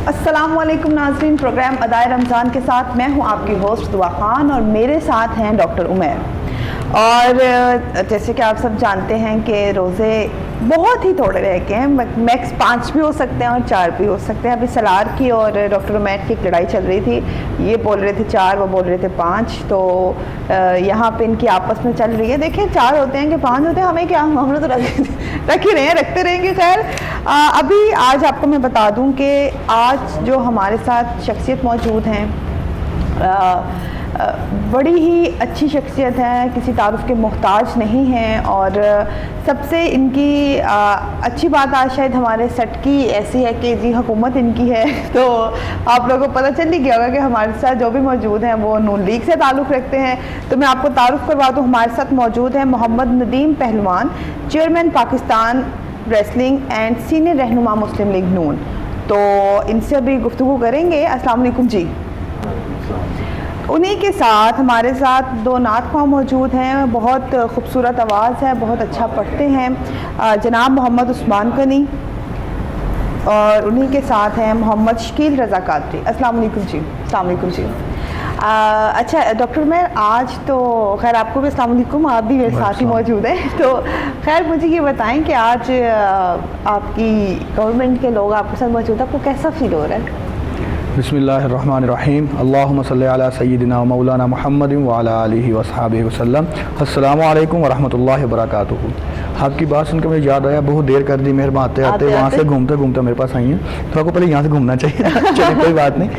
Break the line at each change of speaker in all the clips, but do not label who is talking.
अस्सलामुअलैकुम नाज़रीन, प्रोग्राम अदाए रमज़ान के साथ मैं हूं आपकी होस्ट दुआ खान और मेरे साथ हैं डॉक्टर उमैर। और जैसे कि आप सब जानते हैं कि रोज़े बहुत ही थोड़े रह गए हैं, मैक्स 5 भी हो सकते हैं और 4 भी हो सकते हैं। अभी सलार की और डॉक्टर उमैर की एक लड़ाई चल रही थी, ये बोल रहे थे 4, वो बोल रहे थे 5, तो यहाँ पे इनकी आपस में चल रही है। देखिए 4 होते हैं कि 5 होते हैं, हमें क्या, हम तो रख ही रहे हैं, रखते रहेंगे। खैर अभी आज आपको मैं बता दूं कि आज जो हमारे साथ शख्सियत मौजूद हैं बड़ी ही अच्छी शख्सियत है, किसी तारुफ के मोहताज नहीं हैं। और सबसे इनकी अच्छी बात आज शायद हमारे सेट की ऐसी है कि जी हुकूमत इनकी है। तो आप लोगों को पता चल ही गया होगा कि हमारे साथ जो भी मौजूद हैं वो नून लीग से ताल्लुक़ रखते हैं। तो मैं आपको तारुफ करवा दूँ, हमारे साथ मौजूद है मोहम्मद नदीम पहलवान, chairman Pakistan wrestling and senior रहनुमा मुस्लिम लीग नून। तो इनसे अभी गुफ्तगू करेंगे। अस्सलाम वालेकुम जी। उन्हीं के साथ हमारे साथ 2 नात ख्वां मौजूद हैं, बहुत खूबसूरत आवाज़ है, बहुत अच्छा पढ़ते हैं, जनाब मोहम्मद उस्मान कनी। और उन्हीं के साथ हैं मोहम्मद शकील रज़ा कादरी। अस्सलाम वालेकुम जी। अस्सलाम वालेकुम जी। अच्छा डॉक्टर मैं आज तो खैर आपको भी अस्सलाम वालेकुम, आप भी मेरे साथ ही मौजूद हैं। तो खैर मुझे ये बताएं कि आज आपकी गवर्नमेंट के लोग आपके साथ मौजूद हैं, आपको कैसा फील हो रहा है?
बिस्मिल्लाहिर्रहमानिर्रहीम, अल्लाहुम्मा सल्ली अला सय्यिदिना व मौलाना मुहम्मदिन व अला आलिहि व अस्हाबिहि वसल्लम। अस्सलामु अलैकुम व रहमतुल्लाहि व बरकातुहू। आपकी बात सुनकर मुझे याद आया, बहुत देर कर दी मेहरबान आते आते वहाँ से घूमते घूमते मेरे पास आई हैं, तो आपको पहले यहाँ से घूमना चाहिए। चलिए कोई बात नहीं।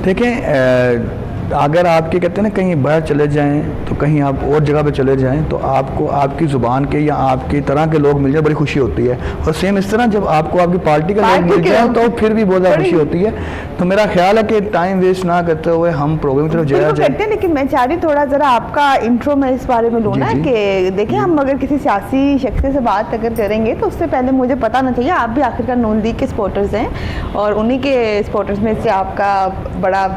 देखें अगर आपके कहते हैं ना कहीं बाहर चले जाएं तो कहीं आप और जगह पे चले जाएं तो आपको आपकी ज़ुबान के या आपकी तरह के लोग मिल जाए, बड़ी खुशी होती है। और सेम इस तरह जब आपको आपकी पार्टी के लोग मिल जाए तो फिर भी बहुत ज़्यादा खुशी होती है। तो मेरा ख्याल है कि टाइम वेस्ट ना करते हुए हम प्रोग्राम की तरफ जाए।
लेकिन मैं चाह रही थोड़ा ज़रा आपका इंट्रो मैं इस बारे में लूँ ना कि देखिए हम अगर किसी सियासी शख्स से बात अगर करेंगे तो उससे पहले मुझे पता ना चाहिए, आप भी आखिरकार नून लीग के सपोर्टर्स हैं और उन्हीं के सपोर्टर्स में से आपका बड़ा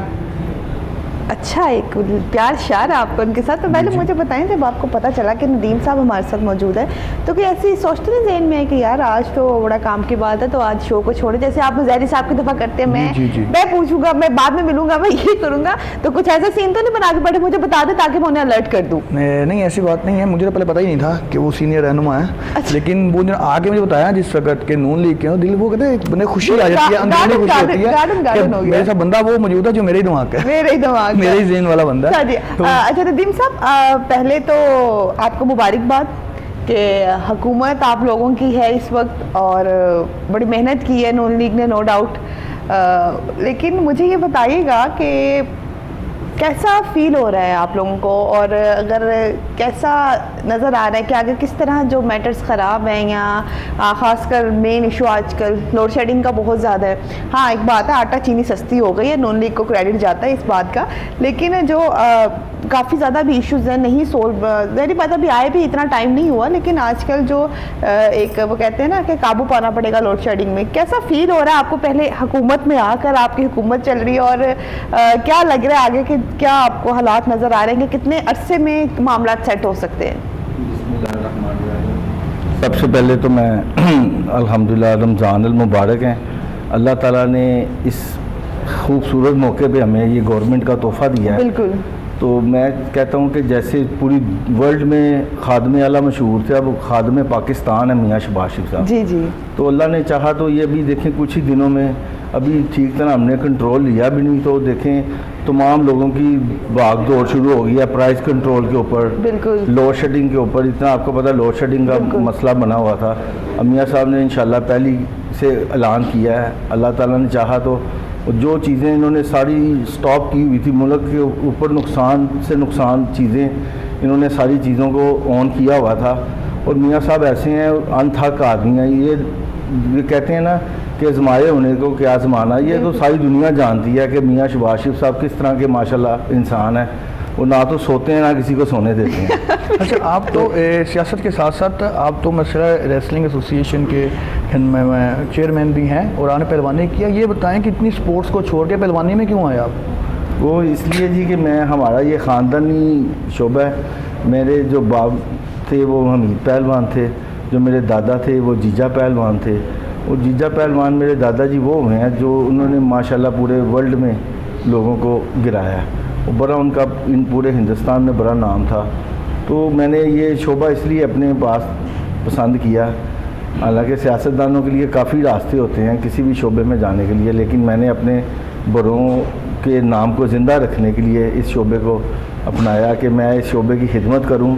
अच्छा एक प्यार शार आपको उनके साथ। तो पहले मुझे बताएं, जब आपको पता चला कि नदीम साहब हमारे साथ मौजूद है तो कि ऐसी सोचते नहीं ज़हन में है कि यार आज तो बड़ा काम की बात है तो आज शो को छोड़े, जैसे आप ज़हरी साहब की दफ़ा करते हैं, मैं पूछूंगा, मैं बाद में मिलूंगा, मैं ये करूंगा, तो कुछ ऐसा सीन तो नहीं बना के बैठे, मुझे बता दे ताकि मैं उन्हें अलर्ट कर दूँ?
नहीं ऐसी बात नहीं है, मुझे तो पहले पता ही नहीं था कि वो सीनियर रहनुमा है। अच्छा। लेकिन वो आके मुझे बताया जिस वक्त के नून लीग के दिल वो कहते हैं खुशी आ जाती है, अंदर खुशी होती है। मेरे साथ बंदा वो मौजूद है जो मेरे ही दिमाग का, मेरे ही ज़हन वाला बंदा।
अच्छा नदीम साहब, पहले तो आपको मुबारकबाद कि हुकूमत आप लोगों की है इस वक्त और बड़ी मेहनत की है नून लीग ने, नो डाउट। लेकिन मुझे ये बताइएगा कि कैसा फील हो रहा है आप लोगों को और अगर कैसा नज़र आ रहा है कि आगे किस तरह जो मैटर्स ख़राब हैं या ख़ासकर मेन इशू आजकल लोड शेडिंग का बहुत ज़्यादा है। हाँ एक बात है, आटा चीनी सस्ती हो गई है, नून लीग को क्रेडिट जाता है इस बात का, लेकिन जो काफ़ी ज़्यादा भी इश्यूज़ हैं नहीं सोल्व, ज़ाहिर बात अभी आए भी इतना टाइम नहीं हुआ, लेकिन आजकल जो एक वो कहते हैं ना कि काबू पाना पड़ेगा लोड शेडिंग में। कैसा फील हो रहा है आपको पहले हुकूमत में आकर, आपकी हुकूमत चल रही है और क्या लग रहा है आगे के क्या आपको हालात नज़र आ रहे हैं कि कितने अरसे में मामला सेट हो सकते हैं?
सबसे पहले तो मैं अल्हम्दुलिल्लाह रमज़ान अल मुबारक है, अल्लाह ताला ने इस खूबसूरत मौके पे हमें ये गवर्नमेंट का तोहफ़ा दिया है। बिल्कुल। तो मैं कहता हूँ कि जैसे पूरी वर्ल्ड में खादमे आला मशहूर थे, अब खादमे पाकिस्तान है मियाँ शहबाज शरीफ साहब। जी जी। तो अल्लाह ने चाहा तो ये भी देखें कुछ ही दिनों में, अभी ठीक तरह हमने कंट्रोल लिया भी नहीं तो देखें तमाम लोगों की भाग दौड़ शुरू हो गई है प्राइस कंट्रोल के ऊपर, बिल्कुल लोड शेडिंग के ऊपर। इतना आपको पता लोड शेडिंग का मसला बना हुआ था, मियाँ साहब ने इंशाल्लाह पहली से ऐलान किया है, अल्लाह ताला ने चाहा तो जो चीज़ें इन्होंने सारी स्टॉप की हुई थी, मुल्क के ऊपर नुकसान से नुकसान चीज़ें इन्होंने सारी चीज़ों को ऑन किया हुआ था। और मियाँ साहब ऐसे हैं अनथक आदमी हैं, ये कहते हैं ना कि आजमाए होने को क्या आजमाना, ये तो सारी दुनिया जानती है कि मियाँ शहबाज शरीफ साहब किस तरह के माशाल्लाह इंसान है, वो ना तो सोते हैं ना किसी को सोने देते हैं।
अच्छा आप तो सियासत के साथ साथ आप तो मसला रेसलिंग एसोसिएशन के चेयरमैन भी हैं और आपने पहलवानी किया, ये बताएं कि इतनी स्पोर्ट्स को छोड़ के पहलवानी में क्यों आए आप?
वो इसलिए जी कि मैं हमारा ये ख़ानदानी शोबा है। मेरे जो बाप थे वो हमीद पहलवान थे, जो मेरे दादा थे वो जीजा पहलवान थे, और जीजा पहलवान मेरे दादाजी वो हैं जो उन्होंने माशाल्लाह पूरे वर्ल्ड में लोगों को गिराया और बड़ा उनका इन पूरे हिंदुस्तान में बड़ा नाम था। तो मैंने ये शोबा इसलिए अपने पास पसंद किया। हालांकि सियासतदानों के लिए काफ़ी रास्ते होते हैं किसी भी शोबे में जाने के लिए, लेकिन मैंने अपने बड़ों के नाम को ज़िंदा रखने के लिए इस शोबे को अपनाया कि मैं इस शोबे की खिदमत करूं।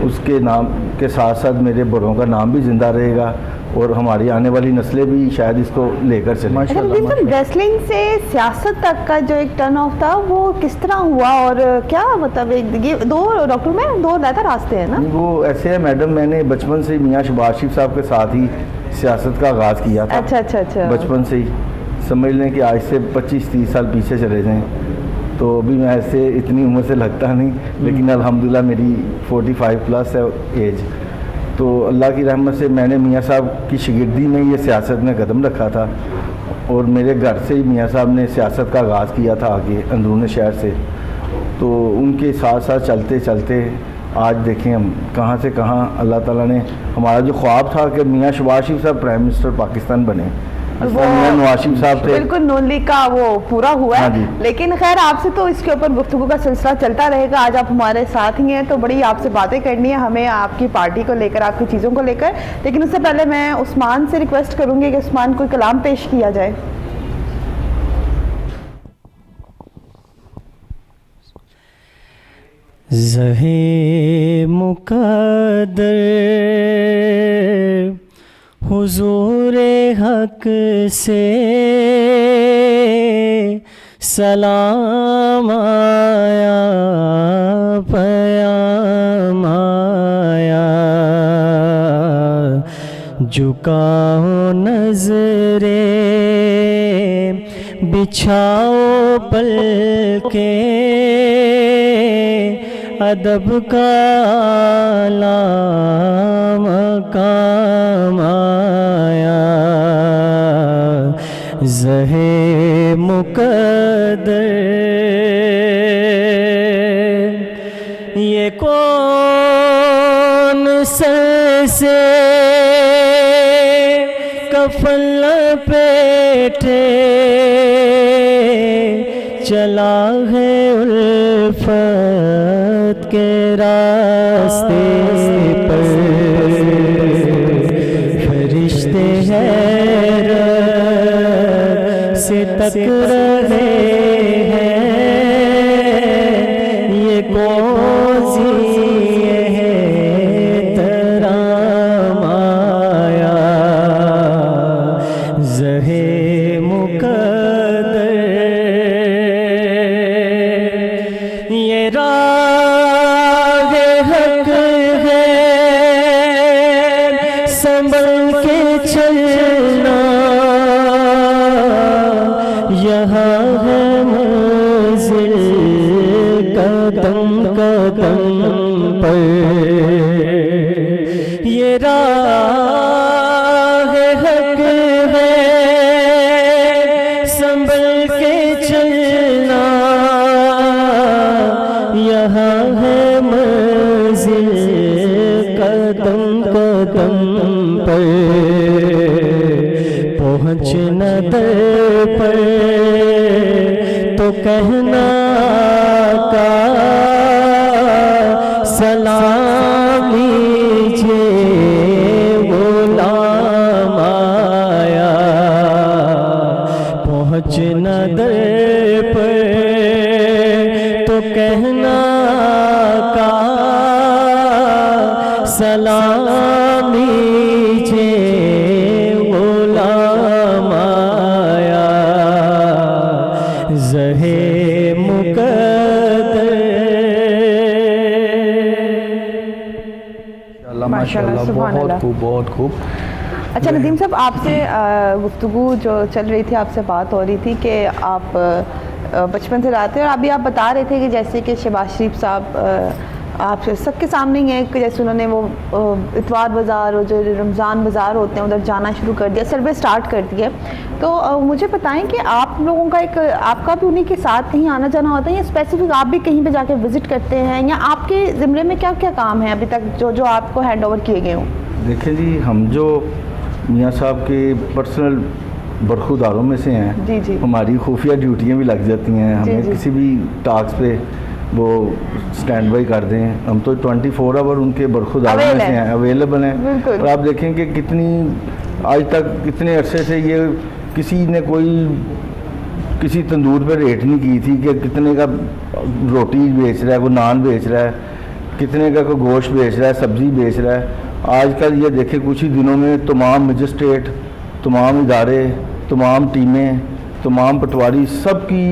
उसके नाम के साथ साथ मेरे बड़ों का नाम भी ज़िंदा रहेगा और हमारी आने वाली नस्लें भी शायद इसको लेकर चलें।
रेसलिंग से सियासत तक का जो एक टर्न ऑफ था वो किस तरह हुआ और क्या मतलब ये दो डॉक्टर में दो ज़्यादा रास्ते हैं ना?
वो ऐसे है मैडम, मैंने बचपन से मियाँ शहबाज शरीफ साहब के साथ ही सियासत का आगाज़ किया था।
अच्छा।
बचपन से ही समझ लें कि आज से 25-30 साल पीछे चले जाएँ तो अभी मैं ऐसे इतनी उम्र से लगता नहीं, लेकिन अल्हम्दुलिल्लाह मेरी 45 प्लस है एज। तो अल्लाह की रहमत से मैंने मियाँ साहब की शागिर्दी में ये सियासत में कदम रखा था और मेरे घर से ही मियाँ साहब ने सियासत का आगाज़ किया था आगे अंदरून शहर से। तो उनके साथ साथ चलते चलते आज देखें हम कहाँ से कहाँ अल्लाह ताला ने हमारा जो ख्वाब था कि मियाँ शहबाज शरीफ साहब प्राइम मिनिस्टर पाकिस्तान बने, नवाज शरीफ साहब थे,
बिल्कुल नून लीग का वो पूरा हुआ है। लेकिन खैर आपसे तो इसके ऊपर गुफ्तगू का सिलसिला चलता रहेगा। आज आप हमारे साथ ही हैं तो बड़ी आपसे बातें करनी है हमें आपकी पार्टी को लेकर, आपकी चीज़ों को लेकर। लेकिन उससे पहले मैं उस्मान से रिक्वेस्ट करूंगी कि उस्मान कोई कलाम पेश किया जाए।
ज़हे मुक़द्दर हुज़ूरे हक से सलाम आया, पयाम आया, झुकाओ नज़रे बिछाओ पलके, अदब का आला मकाम आया। ज़हे मुक़द्दर ये कौन सर से कफन लपेटे चला है उल्फत के रास्ते पर, फरिश्ते हैरत से तक रहे हैं ये कौन सी है तराम आया। ज़हे मुक़द्दर ये राह हक है, संभल के चलना, यहाँ है मंजिल कदम कदम पर। ये राह हक है, संभल के चलना, यहाँ है मंजिल कदम कदम पर। पहुँचना दर पर तो कहना का सलाम लीजिए गुलाम आया। पहुँचना दर पर तो कहना का सलाम लीजिए गुलाम आया। ज़हे मुक़द्दर
माशाल्लाह बहुत खूब बहुत खूब।
अच्छा नदीम साहब आपसे गुफ्तगू जो चल रही थी, आपसे बात हो रही थी कि आप बचपन से रहते हैं और अभी आप बता रहे थे कि जैसे कि शहबाज शरीफ साहब आप सबके सामने ही है कि जैसे उन्होंने वो इतवार बाज़ार और जो रमज़ान बाज़ार होते हैं उधर जाना शुरू कर दिया, सर्वे स्टार्ट कर दिया। तो मुझे बताएं कि आप लोगों का एक आपका भी उन्हीं के साथ कहीं आना जाना होता है या स्पेसिफिक आप भी कहीं पे जाके विज़िट करते हैं, या आपके ज़िम्मे में क्या क्या काम है अभी तक जो जो आपको हैंड ओवर किए गए हों?
देखें जी, हम जो मियाँ साहब के पर्सनल बरखुदारों में से हैं।
जी जी।
हमारी खुफिया ड्यूटियाँ भी लग जाती हैं, हमें
जी।
किसी भी टास्क पे वो स्टैंड बाई कर दें, हम तो 24 आवर उनके बरखुदारों में से हैं, अवेलेबल हैं। और आप देखें कि कितनी आज तक कितने अरसे से ये किसी ने कोई किसी तंदूर पे रेट नहीं की थी कि कितने का रोटी बेच रहा है, कोई नान बेच रहा है, कितने का कोई गोश्त बेच रहा है, सब्ज़ी बेच रहा है। आजकल ये देखें कुछ ही दिनों में तमाम मजिस्ट्रेट, तमाम इदारे, तमाम टीमें, तमाम पटवारी सब की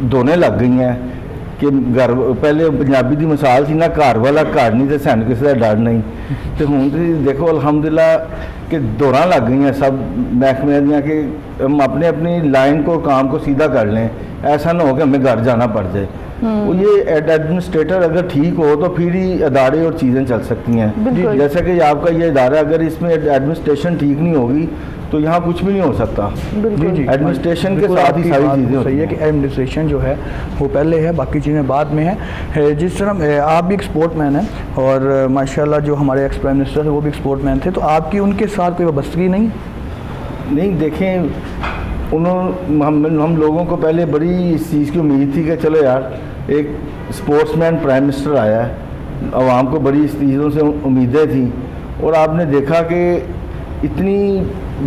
धोने लग गई हैं कि घर पहले पंजाबी की मिसाल थी ना, घर वाला घर नहीं तो सैन किसी का डर नहीं। तो हूँ तो देखो अल्हम्दुलिल्लाह कि दौरां लग गई हैं सब महकमे दियाँ कि हम अपने अपनी लाइन को काम को सीधा कर लें, ऐसा ना हो कि हमें घर जाना पड़ जाए। वो ये एडमिनिस्ट्रेटर अगर ठीक हो तो फिर ही अदारे और चीज़ें चल सकती हैं। जैसे कि आपका ये इदारा अगर इसमें एडमिनिस्ट्रेशन ठीक नहीं होगी तो यहाँ कुछ भी नहीं हो सकता। एडमिनिस्ट्रेशन के साथ ही सारी चीज़ें
सही है कि एडमिनिस्ट्रेशन जो है वो पहले है, बाकी चीज़ें बाद में है। जिस तरह आप भी एक स्पोर्टमैन हैं और माशाल्लाह जो हमारे एक्स प्राइम मिनिस्टर है वो भी एक स्पोर्टमैन थे, तो आपकी उनके साथ कोई वाबस्तगी नहीं
देखें उन्होंने हम लोगों को पहले बड़ी इस चीज़ की उम्मीद थी कि चलो यार एक स्पोर्ट्समैन प्राइम मिनिस्टर आया है, आवाम को बड़ी इस चीज़ों से उम्मीदें थी। और आपने देखा कि इतनी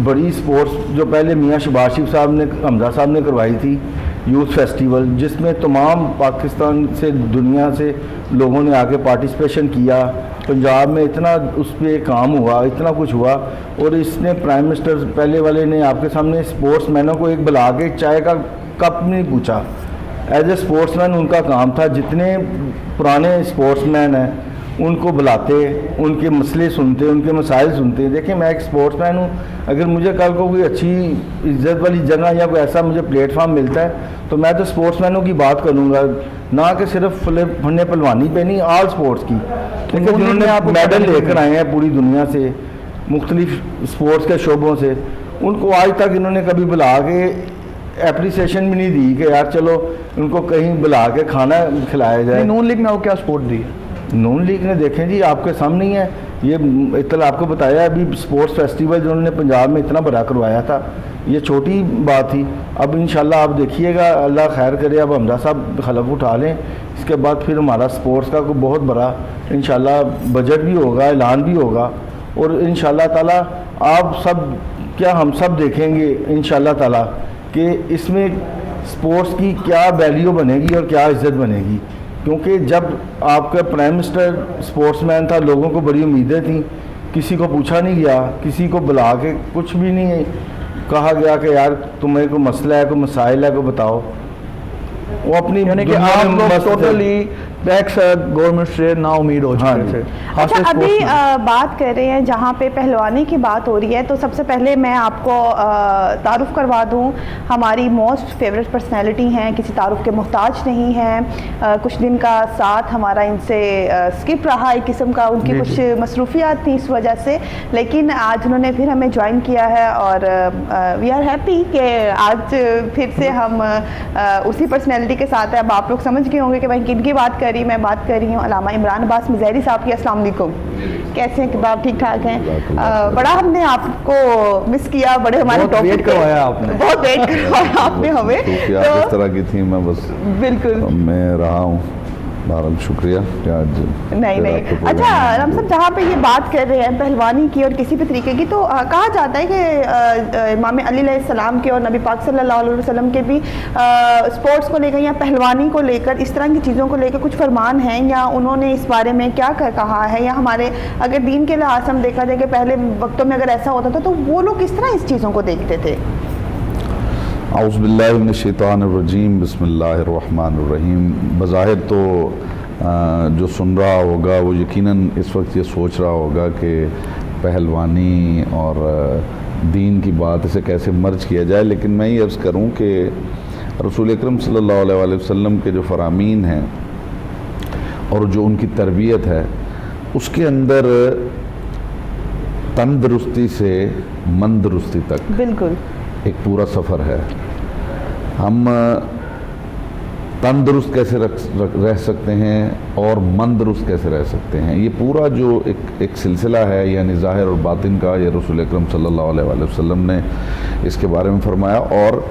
बड़ी स्पोर्ट्स जो पहले मियाँ शहबाज शरीफ साहब ने, हमजा साहब ने करवाई थी यूथ फेस्टिवल, जिसमें तमाम पाकिस्तान से दुनिया से लोगों ने आके पार्टिसिपेशन किया, पंजाब में इतना उस पर काम हुआ, इतना कुछ हुआ। और इसने प्राइम मिनिस्टर पहले वाले ने आपके सामने स्पोर्ट्समैनों को एक बुला के चाय का कप नहीं पूछा। एज ए स्पोर्ट्समैन उनका काम था, जितने पुराने स्पोर्ट्समैन हैं उनको बुलाते, उनके मसले सुनते, उनके मसाइल सुनते। देखिए मैं एक स्पोर्ट्समैन हूँ, अगर मुझे कल को कोई अच्छी इज्जत वाली जगह या कोई ऐसा मुझे प्लेटफार्म मिलता है तो मैं तो स्पोर्ट्समैनों की बात करूँगा, ना कि सिर्फ फन्ने पहलवानी पे नहीं, ऑल स्पोर्ट्स की। देखिए जिन्होंने मेडल लेकर आए हैं पूरी दुनिया से, मुख्तलिफ स्पोर्ट्स के शोबों से, उनको आज तक इन्होंने कभी बुला के एप्रिसिएशन भी नहीं दी कि यार चलो उनको कहीं बुला के खाना खिलाया जाए।
नून लीग ने वो क्या सपोर्ट दी है?
नून लीग ने देखें जी आपके सामने ही है, ये इतना आपको बताया अभी स्पोर्ट्स फेस्टिवल जो उन्होंने पंजाब में इतना बड़ा करवाया था, ये छोटी बात थी। अब इंशाल्लाह आप देखिएगा, अल्लाह खैर करे, अब हमजा साहब खलफ उठा लें, इसके बाद फिर हमारा स्पोर्ट्स का कोई बहुत बड़ा इंशाल्लाह बजट भी होगा, ऐलान भी होगा। और इंशाल्लाह ताला आप सब क्या हम सब देखेंगे इंशाल्लाह ताला कि इसमें स्पोर्ट्स की क्या वैल्यू बनेगी और क्या इज़्ज़त बनेगी। क्योंकि जब आपका प्राइम मिनिस्टर स्पोर्ट्समैन था, लोगों को बड़ी उम्मीदें थी, किसी को पूछा नहीं गया, किसी को बुला के कुछ भी नहीं कहा गया कि यार तुम्हें कोई मसला है, कोई मसाइल है, कोई बताओ। वो अपनी
यानी कि आप लोग टोटली टैक्स गवर्नमेंट से ना उम्मीद हो चुके थे।
अच्छा अभी बात कर रहे हैं जहाँ पे पहलवानी की बात हो रही है, तो सबसे पहले मैं आपको तारुफ करवा दूँ, हमारी मोस्ट फेवरेट पर्सनैलिटी हैं, किसी तारुफ के मोहताज नहीं हैं। कुछ दिन का साथ हमारा इनसे स्किप रहा एक किस्म का, उनकी कुछ मसरूफियात थी इस वजह से, लेकिन आज उन्होंने फिर हमें ज्वाइन किया है और वी आर हैप्पी कि आज फिर से हम उसी पर्सनैलिटी के साथ हैं। अब आप लोग समझ गए होंगे कि भाई किन की बात कर रही, मैं बात कर रही हूँ अल्लामा इमरान अब्बास मिज़हरी साहब की। अस्सलाम वालेकुम, कैसे हैं कि आप ठीक ठाक हैं? बड़ा हमने आपको मिस किया, बड़े हमारे
बहुत वेट करवाया आपने,
बहुत वेट करवाया आपने हमें।
तो क्या किस तरह की थी, मैं बस
बिल्कुल
मैं रहा हूँ, बहुत शुक्रिया कि आज
नहीं। अच्छा हम सब जहाँ पे ये बात कर रहे हैं पहलवानी की और किसी भी तरीके की, तो कहा जाता है कि इमाम अली अलैहिस्सलाम के और नबी पाक सल्लल्लाहु अलैहि वसल्लम के भी स्पोर्ट्स को लेकर या पहलवानी को लेकर, इस तरह की चीज़ों को लेकर कुछ फरमान हैं, या उन्होंने इस बारे में क्या कहा है, या हमारे अगर दीन के लिहाज हम देखा जाए कि पहले वक्तों में अगर ऐसा होता था तो वो लोग किस तरह इस चीज़ों को देखते थे?
औज़ुबिल्लाहि मिनश्शैतानिर्रजीम, बिस्मिल्लाहिर्रहमानिर्रहीम। बज़ाहिर तो जो सुन रहा होगा वो यकीनन इस वक्त ये सोच रहा होगा कि पहलवानी और दीन की बात इसे कैसे मर्ज किया जाए, लेकिन मैं ये अर्ज़ करूँ कि रसूल अकरम सल्लल्लाहु अलैहि वसल्लम के जो फ़रामीन हैं और जो उनकी तरबियत है, उसके अंदर तंदुरुस्ती से मंदरुस्ती तक
बिल्कुल
एक पूरा सफ़र है। हम तंदुरुस्त कैसे रह सकते हैं और मंदरुस्त कैसे रह सकते हैं। ये पूरा जो एक सिलसिला है यानी ज़ाहिर और बातिन का, ये रसूल अकरम सल्लल्लाहु अलैहि वसल्लम ने इसके बारे में फरमाया। और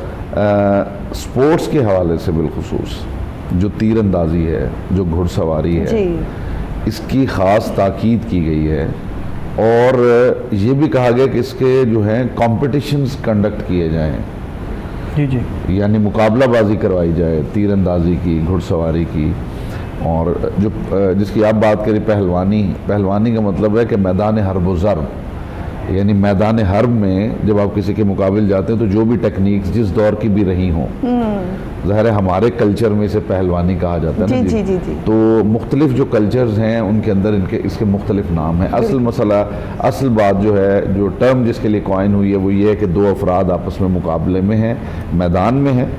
स्पोर्ट्स के हवाले से बिलखुसूस जो तीरंदाजी है, जो घुड़सवारी है, इसकी ख़ास ताकीद की गई है। और ये भी कहा गया कि इसके जो हैं कॉम्पिटिशन्स कंडक्ट किए जाएँ,
जी,
यानी मुकाबलाबाजी करवाई जाए तीरंदाजी की, घुड़सवारी की। और जो जिसकी आप बात करें पहलवानी का मतलब है कि मैदान हर्ब व ज़र्ब, यानी मैदान हर्ब में जब आप किसी के मुकाबले जाते हैं तो जो भी टेक्निक्स जिस दौर की भी रही हों, ज़ाहिर है हमारे कल्चर में इसे पहलवानी कहा जाता है ना जी। तो मुख्तलिफ जो कल्चर्स हैं उनके अंदर इसके मुख्तलिफ नाम हैं। असल बात जो है, जो टर्म जिसके लिए कॉइन हुई है वो ये है कि दो अफराद आपस में मुकाबले में हैं, मैदान में हैं,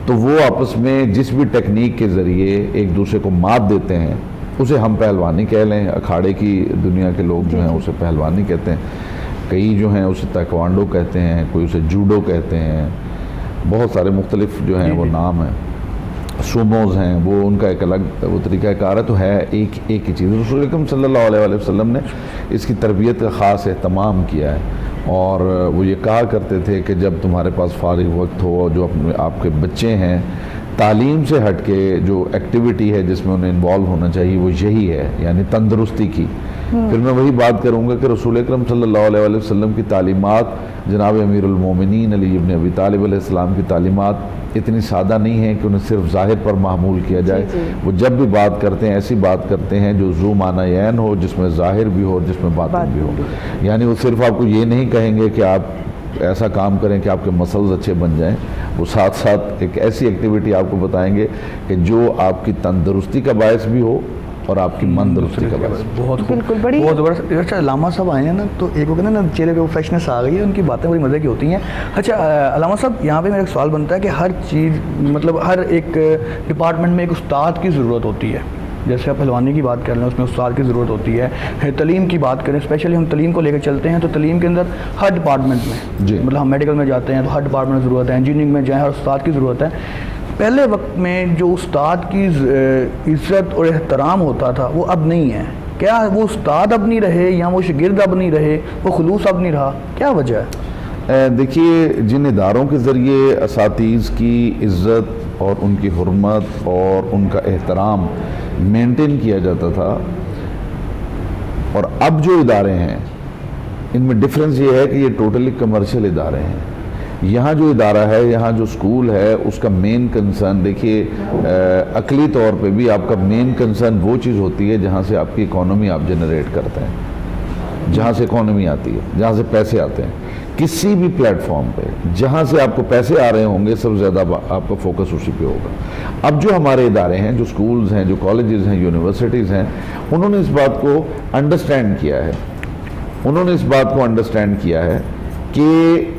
तो वो आपस में जिस भी टेक्निक के ज़रिए एक दूसरे को मात देते हैं उसे हम पहलवानी कह लें। अखाड़े की दुनिया के लोग जो हैं उसे पहलवानी कहते हैं, कई जो हैं उसे ताइक्वांडो कहते हैं, कोई उसे जूडो कहते हैं, बहुत सारे मुख्तलिफ जो हैं वो नाम हैं, सूमोज़ हैं, वो उनका एक अलग वो तरीक़ाकार है। तो है एक ही चीज़। रसूल अकरम सल्लल्लाहु अलैहि वसल्लम ने इसकी तरबियत का ख़ास एहतमाम किया है। और वो ये कहा करते थे कि जब तुम्हारे पास फारिग वक्त हो, जो अपने आपके बच्चे हैं, तालीम से हट के जो एक्टिविटी है जिसमें उन्हें इन्वॉल्व होना चाहिए वो यही है, यानी तंदुरुस्ती की। फिर मैं वही बात करूँगा कि रसूल अकरम सल्लल्लाहु अलैहि वसल्लम की तालीमात, जनाब अमीरुल मोमिनीन अली इब्न अबी तालिब अलैहिस्सलाम की तालीमात इतनी सादा नहीं है कि उन्हें सिर्फ ज़ाहिर पर मामूल किया जाए। वो जब भी बात करते हैं ऐसी बात करते हैं जो ज़ू माना यैन हो, जिसमें ज़ाहिर भी हो और जिसमें बातिन भी हो। यानी वो सिर्फ आपको ये नहीं कहेंगे कि आप ऐसा काम करें कि आपके मसल्स अच्छे बन जाएं, वो साथ साथ एक ऐसी एक्टिविटी आपको बताएंगे कि जो आपकी तंदुरुस्ती का बायस भी हो और आपकी मंदरुस्ती का बायस।
बहुत ज़बरदस्त। अच्छा अलामा साहब आए हैं ना, तो एक वो कहते हैं ना चेहरे पे वो फ्रेशनेस आ गई है, उनकी बातें बड़ी मज़े की होती हैं। अच्छा अलामा साहब, यहाँ पे मेरा एक सवाल बनता है कि हर चीज़ मतलब हर एक डिपार्टमेंट में एक उस्ताद की ज़रूरत होती है। जैसे आप पहलवानी की बात कर रहे हैं, उसमें उस्ताद की ज़रूरत होती है। तलीम की बात करें, स्पेशली हम तलीम को लेकर चलते हैं तो तलीम के अंदर हर डिपार्टमेंट में जी, मतलब हम मेडिकल में जाते हैं तो हर डिपार्टमेंट में ज़रूरत है, इंजीनियरिंग में जाएँ हर उस्ताद की ज़रूरत है। पहले वक्त में जो उस्ताद की इज़्ज़त और एहतराम होता था वो अब नहीं है। क्या वो उस्ताद अब नहीं रहे या वो शागिर्द अब नहीं रहे, वो खुलूस अब नहीं रहा, क्या वजह है?
देखिए, जिन इदारों के ज़रिए असातीज़ की इज़्ज़त और उनकी हुर्मत और उनका एहतराम मेंटेन किया जाता था और अब जो इदारे हैं इनमें डिफरेंस ये है कि ये टोटली कमर्शियल इदारे हैं। यहाँ जो इदारा है, यहाँ जो स्कूल है, उसका मेन कंसर्न देखिए अकली तौर पे भी आपका मेन कंसर्न वो चीज़ होती है जहाँ से आपकी इकॉनमी आप जनरेट करते हैं, जहाँ से इकॉनमी आती है, जहाँ से पैसे आते हैं। किसी भी प्लेटफॉर्म पे जहाँ से आपको पैसे आ रहे होंगे सबसे ज़्यादा आपका फोकस उसी पे होगा। अब जो हमारे इदारे हैं, जो स्कूल्स हैं, जो कॉलेजेस हैं, यूनिवर्सिटीज़ हैं, उन्होंने इस बात को अंडरस्टैंड किया है, उन्होंने इस बात को अंडरस्टैंड किया है कि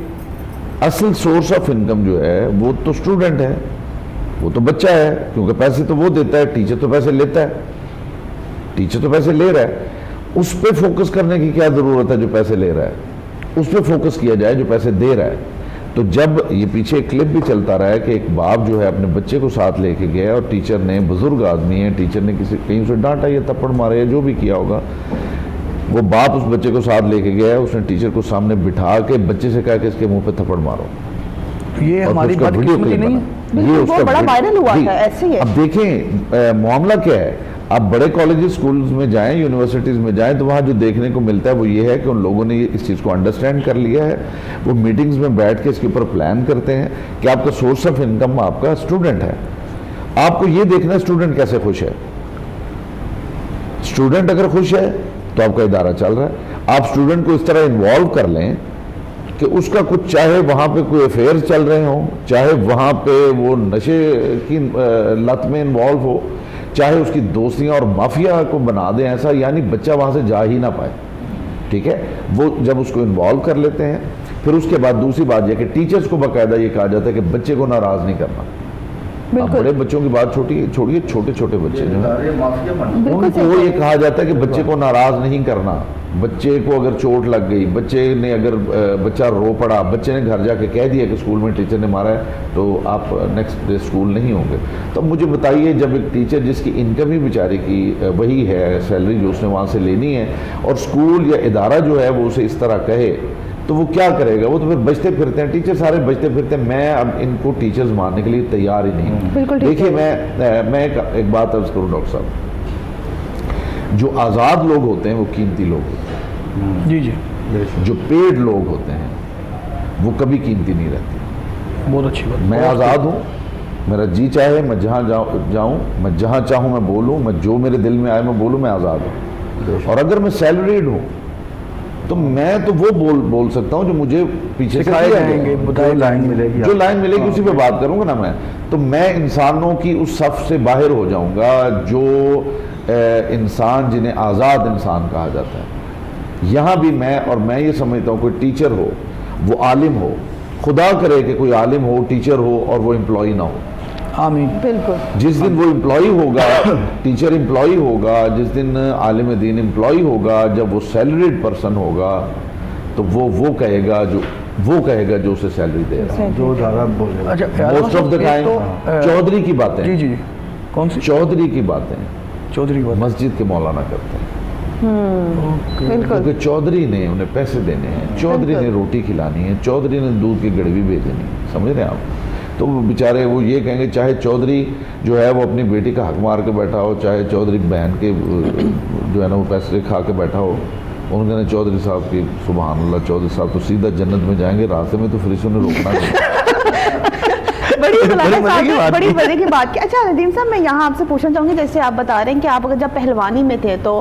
असल सोर्स ऑफ इनकम जो है वो तो स्टूडेंट है, वो तो बच्चा है, क्योंकि पैसे तो वो देता है, टीचर तो पैसे लेता है, टीचर तो पैसे ले रहा है। उस पर फोकस करने की क्या ज़रूरत है जो पैसे ले रहा है, उस पर फोकस किया जाए जो पैसे दे रहा है। तो जब ये पीछे एक क्लिप भी चलता रहा है कि एक बाप जो है अपने बच्चे को साथ लेके गया और टीचर ने, बुजुर्ग आदमी है, टीचर ने कहीं उसे डांटा या थप्पड़ मारा या जो भी किया होगा, वो बाप उस बच्चे को साथ लेके गया है, उसने टीचर को सामने बिठा के बच्चे से कहा कि इसके मुंह पे थप्पड़ मारो।
ये हमारी
वीडियो क्लिप नहीं है, ये उसका
बड़ा वायरल हुआ था, ऐसे ही है।
अब देखें मामला क्या है। आप बड़े कॉलेजेस स्कूल्स में जाएं, यूनिवर्सिटीज़ में जाएं, तो वहाँ जो देखने को मिलता है वो ये है कि उन लोगों ने इस चीज़ को अंडरस्टैंड कर लिया है। वो मीटिंग्स में बैठ के इसके ऊपर प्लान करते हैं कि आपका सोर्स ऑफ इनकम आपका स्टूडेंट है। आपको ये देखना है स्टूडेंट कैसे खुश है। स्टूडेंट अगर खुश है तो आपका इदारा चल रहा है। आप स्टूडेंट को इस तरह इन्वॉल्व कर लें कि उसका कुछ, चाहे वहाँ पे कोई अफेयर चल रहे हों, चाहे वहाँ पे वो नशे की लत में इन्वॉल्व हो, चाहे उसकी दोस्तियाँ और माफिया को बना दें ऐसा, यानी बच्चा वहाँ से जा ही ना पाए। ठीक है, वो जब उसको इन्वॉल्व कर लेते हैं, फिर उसके बाद दूसरी बात यह कि टीचर्स को बाकायदा ये कहा जाता है कि बच्चे को नाराज़ नहीं करना।
बिल्कुल।
बड़े बच्चों की बात छोड़िए, छोटे छोटे बच्चे जो हैं
बिल्कुल
उनको
सही
ये
कह रहे
कहा जाता है कि बच्चे को नाराज नहीं करना। बच्चे को अगर चोट लग गई, बच्चा रो पड़ा, बच्चे ने घर जाके कह दिया कि स्कूल में टीचर ने मारा है, तो आप नेक्स्ट डे स्कूल नहीं होंगे। तो मुझे बताइए, जब एक टीचर जिसकी इनकम ही बेचारे की वही है, सैलरी जो उसने वहाँ से लेनी है, और स्कूल या इदारा जो है वो उसे इस तरह कहे, तो वो क्या करेगा? वो तो फिर बचते फिरते हैं, टीचर सारे बचते फिरते हैं। मैं अब इनको टीचर्स मानने के लिए तैयार ही नहीं हूँ।
बिल्कुल ठीक
देखिए,
है।
मैं एक बात अर्ज करूँ डॉक्टर साहब, जो आज़ाद लोग होते हैं वो कीमती लोग होते हैं।
जी जी,
जो पेड लोग होते हैं वो कभी कीमती नहीं रहते।
बहुत अच्छी बात।
मैं आज़ाद हूँ, मेरा जी चाहे मैं जहाँ जाऊँ, मैं जहाँ चाहूँ मैं बोलूँ, मैं जो मेरे दिल में आए मैं बोलूँ, मैं आज़ाद हूँ। और अगर मैं सैलरीड हूँ तो मैं तो वो बोल सकता हूँ जो मुझे पीछे से
सिखाए
दिया
जाएंगे,
गया।
बताए लाइन मिलेगी,
जो लाइन मिलेगी उसी पे बात करूँगा ना मैं। तो मैं इंसानों की उस सफ से बाहर हो जाऊँगा जो इंसान जिन्हें आज़ाद इंसान कहा जाता है। यहाँ भी मैं ये समझता हूँ, कोई टीचर हो, वो आलिम हो, खुदा करे कि कोई आलिम हो, टीचर हो और वो एम्प्लॉय ना हो।
आमीन।
बिल्कुल।
जिस दिन वो एम्प्लॉय होगा, टीचर एम्प्लॉय होगा, जिस दिन आलिम दीन एम्प्लॉय होगा, जब वो सैलरीड पर्सन होगा, तो वो कहेगा जो उसे सैलरी दे रहा है।
जो ज़्यादा बोले।
अच्छा,
most of the time Chaudhary की बातें,
जी जी, कौन सी
चौधरी की बातें
चौधरी की बात?
मस्जिद के मौलाना करते हैं,
बिल्कुल।
क्योंकि चौधरी ने उन्हें पैसे देने हैं, चौधरी ने रोटी खिलानी है, चौधरी ने दूध की गड़वी भेजनी है, समझ रहे हैं आप? तो वो बेचारे वो ये कहेंगे, चाहे चौधरी जो है वो अपनी बेटी का हक मार के बैठा हो, चाहे चौधरी बहन के जो है ना वो पैसे खा के बैठा हो, उन्होंने कहना चौधरी साहब की सुभान अल्लाह, चौधरी साहब तो सीधा जन्नत में जाएंगे, रास्ते में तो फिर से उन्हें रोकना नहीं।
बड़ी मजे की बात की। अच्छा नदीम साहब, मैं यहाँ आपसे पूछना चाहूँगी, जैसे आप बता रहे हैं कि आप अगर जब पहलवानी में थे तो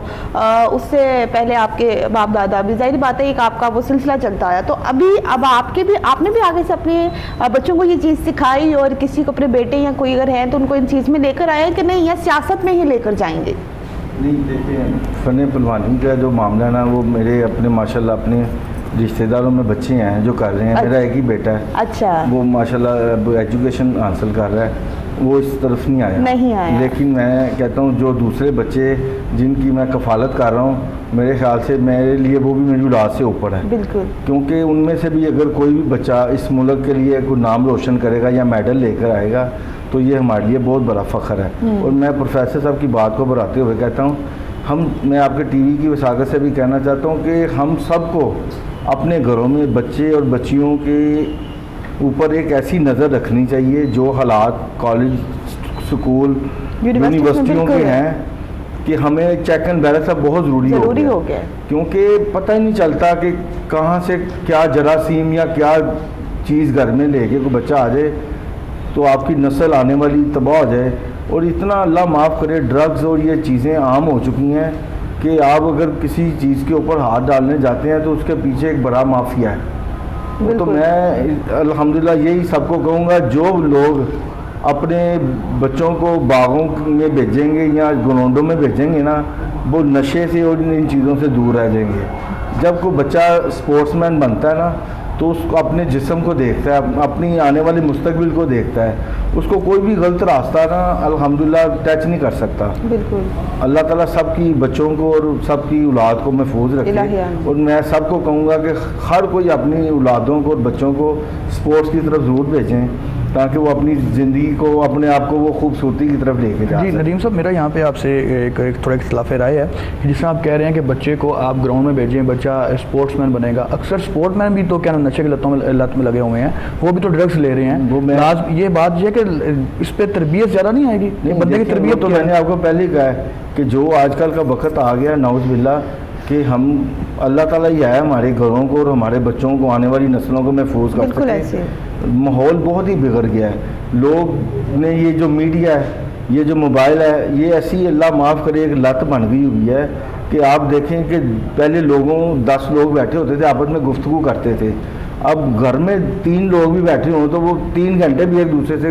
उससे पहले आपके बाप दादा भी, जाहिर बात है, एक आपका वो सिलसिला चलता आया, तो अब आपने भी आगे से अपने बच्चों को ये चीज़ सिखाई, और किसी को अपने बेटे या कोई अगर हैं तो उनको इन चीज़ में लेकर आए कि नहीं, या सियासत में ही लेकर जाएंगे?
नहीं, देखिए, फ़न पहलवानी का जो मामला है ना, वो मेरे अपने माशाल्लाह अपने रिश्तेदारों में बच्चे हैं जो कर रहे हैं। मेरा एक ही बेटा है,
अच्छा,
वो माशाल्लाह अब एजुकेशन हासिल कर रहा है, वो इस तरफ नहीं आया। लेकिन मैं कहता हूँ जो दूसरे बच्चे जिनकी मैं कफ़ालत कर रहा हूँ, मेरे ख्याल से मेरे लिए वो भी मेरी औलाद से ऊपर है।
बिल्कुल।
क्योंकि उनमें से भी अगर कोई भी बच्चा इस मुल्क के लिए कोई नाम रोशन करेगा या मेडल लेकर आएगा, तो ये हमारे लिए बहुत बड़ा फ़ख्र है। और मैं प्रोफेसर साहब की बात को बढ़ाते हुए कहता हूँ, मैं आपके टीवी की वसागत से भी कहना चाहता हूँ कि हम सबको अपने घरों में बच्चे और बच्चियों के ऊपर एक ऐसी नज़र रखनी चाहिए जो हालात कॉलेज, स्कूल, यूनिवर्सिटियों के हैं, कि हमें चेक एंड बैलेंस अब बहुत ज़रूरी हो गया। क्योंकि पता ही नहीं चलता कि कहाँ से क्या जरासीम या क्या चीज़ घर में लेके कोई बच्चा आ जाए तो आपकी नस्ल आने वाली तबाह हो जाए। और इतना अल्लाह माफ़ करे, ड्रग्स और ये चीज़ें आम हो चुकी हैं कि आप अगर किसी चीज़ के ऊपर हाथ डालने जाते हैं तो उसके पीछे एक बड़ा माफिया है। तो मैं अल्हम्दुलिल्लाह यही सबको कहूँगा, जो लोग अपने बच्चों को बागों में भेजेंगे या ग्राउंडों में भेजेंगे ना, वो नशे से और इन चीज़ों से दूर रह जाएंगे। जब कोई बच्चा स्पोर्ट्समैन बनता है ना, तो उसको अपने जिस्म को देखता है, अपनी आने वाले मुस्तकबिल को देखता है, उसको कोई भी गलत रास्ता ना अल्हम्दुलिल्लाह टच नहीं कर सकता।
बिल्कुल।
अल्लाह ताला सबकी बच्चों को और सबकी औलाद को महफूज रखे। और मैं सबको कहूँगा कि हर कोई अपनी औलादों को और बच्चों को स्पोर्ट्स की तरफ ज़रूर भेजें, ताकि वो अपनी ज़िंदगी को, अपने आप को वो खूबसूरती की तरफ लेके जाए।
जी नदीम साहब, मेरा यहाँ पे आपसे एक थोड़ा इख्तिलाफ राय है कि जिसमें आप कह रहे हैं कि बच्चे को आप ग्राउंड में भेजें, बच्चा स्पोर्ट्समैन बनेगा। अक्सर स्पोर्ट्समैन भी तो क्या नशे की लत में लगे हुए हैं, वो भी तो ड्रग्स ले रहे हैं। वो ये बात है कि इस पर तरबियत ज़्यादा नहीं आएगी, बंदे की तरबियत।
तो मैंने आपको पहले ही कहा है कि जो आजकल का वक्त आ गया नाउज़ बिल्लाह, कि हम अल्लाह ताला ही आया हमारे घरों को और हमारे बच्चों को, आने वाली नस्लों को महफूज कर सके। माहौल बहुत ही बिगड़ गया है। लोग ने ये जो मीडिया है, ये जो मोबाइल है, ये ऐसी अल्लाह माफ़ करे एक लत बन गई हुई है कि आप देखें कि पहले 10 लोग बैठे होते थे, आपस में गुफ्तगू करते थे। अब घर में 3 लोग भी बैठे हों तो वो 3 घंटे भी एक दूसरे से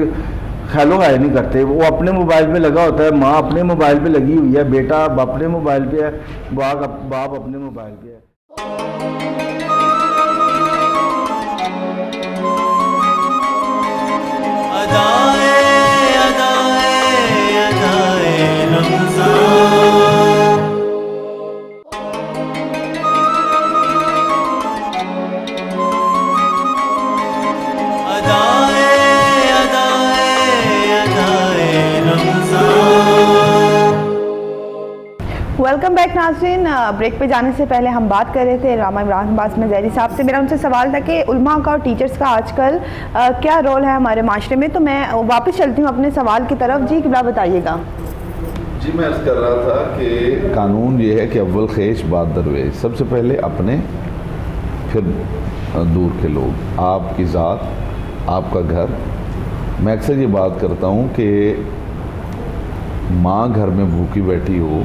हेलो हाय नहीं करते। वो अपने मोबाइल पे लगा होता है, माँ अपने मोबाइल पे लगी हुई है, बेटा अपने मोबाइल पे है, बाप अपने मोबाइल पे है।
अदाए
वेलकम बैक नाज़रीन। ब्रेक पे जाने से पहले हम बात कर रहे थे अल्लामा इमरान अब्बास मज़हरी साहब से। मेरा उनसे सवाल था कि उलमा का और टीचर्स का आजकल क्या रोल है हमारे माशरे में। तो मैं वापस चलती हूँ अपने सवाल की तरफ। जी किबला बताइएगा।
जी मैं अर्ज़ कर रहा था कि कानून ये है कि अव्वल ख़ेश बाद दरवेश, सबसे पहले अपने फिर दूर के लोग, आपकी ज़ात, आपका घर। मैं अक्सर ये बात करता हूँ कि माँ घर में भूखी बैठी हो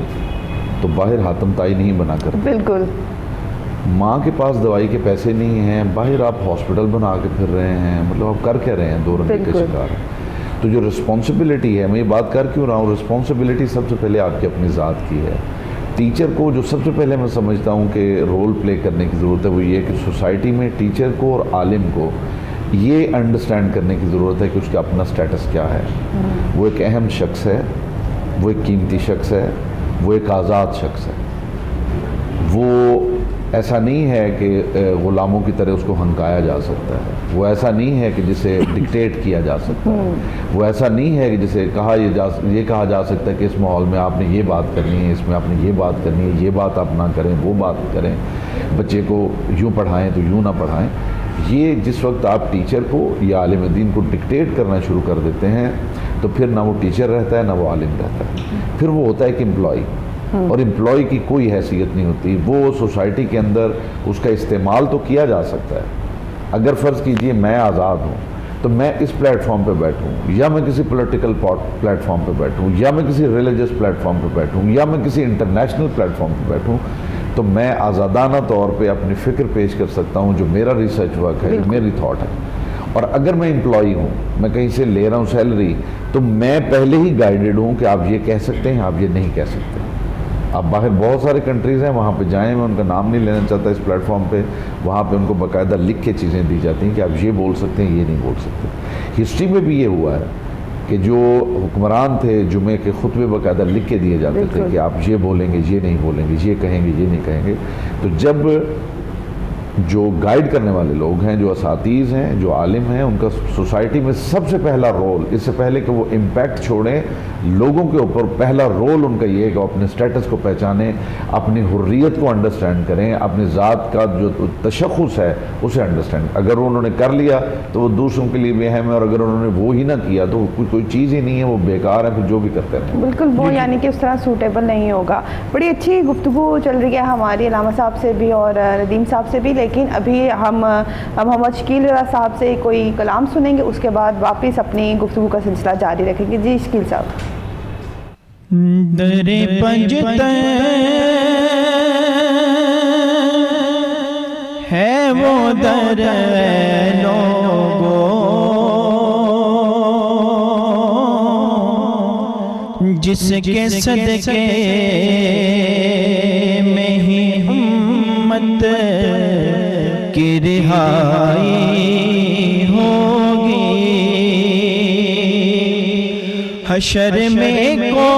तो बाहर हातम ताई नहीं बना कर।
बिल्कुल।
माँ के पास दवाई के पैसे नहीं हैं, बाहर आप हॉस्पिटल बना के फिर रहे हैं, मतलब आप कर क्या रहे हैं, दो रंगे के शिकार। तो जो रिस्पॉन्सिबिलिटी है, मैं ये बात कर क्यों रहा हूँ, रिस्पॉन्सिबिलिटी सबसे पहले आपकी अपनी ज़ात की है। टीचर को जो सबसे पहले मैं समझता हूँ कि रोल प्ले करने की ज़रूरत है वो ये कि सोसाइटी में टीचर को और आलिम को ये अंडरस्टैंड करने की ज़रूरत है कि उसका अपना स्टेटस क्या है। वो एक अहम शख्स है, वो एक कीमती शख्स है, वो एक आज़ाद शख्स है। वो ऐसा नहीं है कि ग़ुलामों की तरह उसको हंकाया जा सकता है। वो ऐसा नहीं है कि जिसे डिक्टेट किया जा सकता है। वो ऐसा नहीं है कि जिसे ये कहा जा सकता है कि इस माहौल में आपने ये बात करनी है, इसमें आपने ये बात करनी है, ये बात आप ना करें, वो बात करें, बच्चे को यूँ पढ़ाएं तो यूँ ना पढ़ाएं। ये जिस वक्त आप टीचर को या आलिम दीन को डिक्टेट करना शुरू कर देते हैं तो फिर ना वो टीचर रहता है ना वो आलिम रहता है, फिर वो होता है कि एम्प्लॉय। और एम्प्लॉय की कोई हैसियत नहीं होती। वो सोसाइटी के अंदर उसका इस्तेमाल तो किया जा सकता है। अगर फ़र्ज़ कीजिए मैं आज़ाद हूँ तो मैं इस प्लेटफॉर्म पे बैठूँ या मैं किसी पॉलिटिकल प्लेटफॉर्म पे बैठूँ या मैं किसी रिलीजियस प्लेटफॉर्म पे बैठूँ या मैं किसी इंटरनेशनल प्लेटफॉर्म पे बैठूँ, तो मैं आज़ादाना तौर पे अपनी फ़िक्र पेश कर सकता हूँ, जो मेरा रिसर्च वर्क है, जो मेरी थाट है। और अगर मैं एम्प्लॉई हूँ, मैं कहीं से ले रहा हूँ सैलरी, तो मैं पहले ही गाइडेड हूँ कि आप ये कह सकते हैं, आप ये नहीं कह सकते। आप बाहर बहुत सारे कंट्रीज़ हैं, वहाँ पे जाएं, मैं उनका नाम नहीं लेना चाहता इस प्लेटफॉर्म पे, वहाँ पे उनको बाकायदा लिख के चीज़ें दी जाती हैं कि आप ये बोल सकते हैं, ये नहीं बोल सकते। हिस्ट्री में भी ये हुआ है कि जो हुक्मरान थे, जुमे के खुतबे बाकायदा लिख के दिए जाते थे कि आप ये बोलेंगे, ये नहीं बोलेंगे, ये कहेंगे, ये नहीं कहेंगे। तो जब जो गाइड करने वाले लोग हैं, जो असातीज़ हैं, जो आलिम हैं, उनका सोसाइटी में सबसे पहला रोल, इससे पहले कि वो इम्पैक्ट छोड़ें लोगों के ऊपर, पहला रोल उनका ये है कि अपने स्टेटस को पहचानें, अपनी हुर्रियत को अंडरस्टैंड करें, अपनी ज़ात का जो तशख़्ख़ुस है उसे अंडरस्टैंड। अगर उन्होंने कर लिया तो वो दूसरों के लिए भी अहम है, और अगर उन्होंने वो ही ना किया तो कोई चीज़ ही नहीं है, वो बेकार है, फिर जो भी करते हैं।
बिल्कुल, वो यानी कि उस तरह सूटेबल नहीं होगा। बड़ी अच्छी गुफ्तगू चल रही है हमारी अल्लामा साहब से भी और नदीम साहब से भी, लेकिन अभी हम मोहम्मद शकील रज़ा साहब से कोई कलाम सुनेंगे, उसके बाद वापस अपनी गुफ्तगू का सिलसिला जारी रखेंगे। जी शकील साहब।
दरे पंजतन है वो दर लोगो जिसके सदके में ही उम्मत की रिहाई होगी। हशर में कोई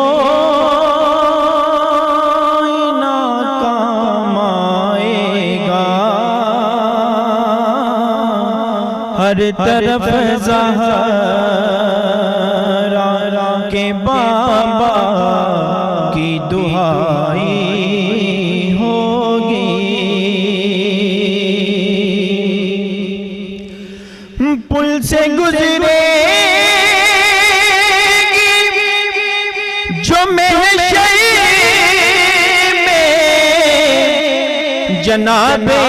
ना काम आएगा, हर तरफ ज़हरा के बाबा की दुहाई होगी। पुल से गुजरे जनाबे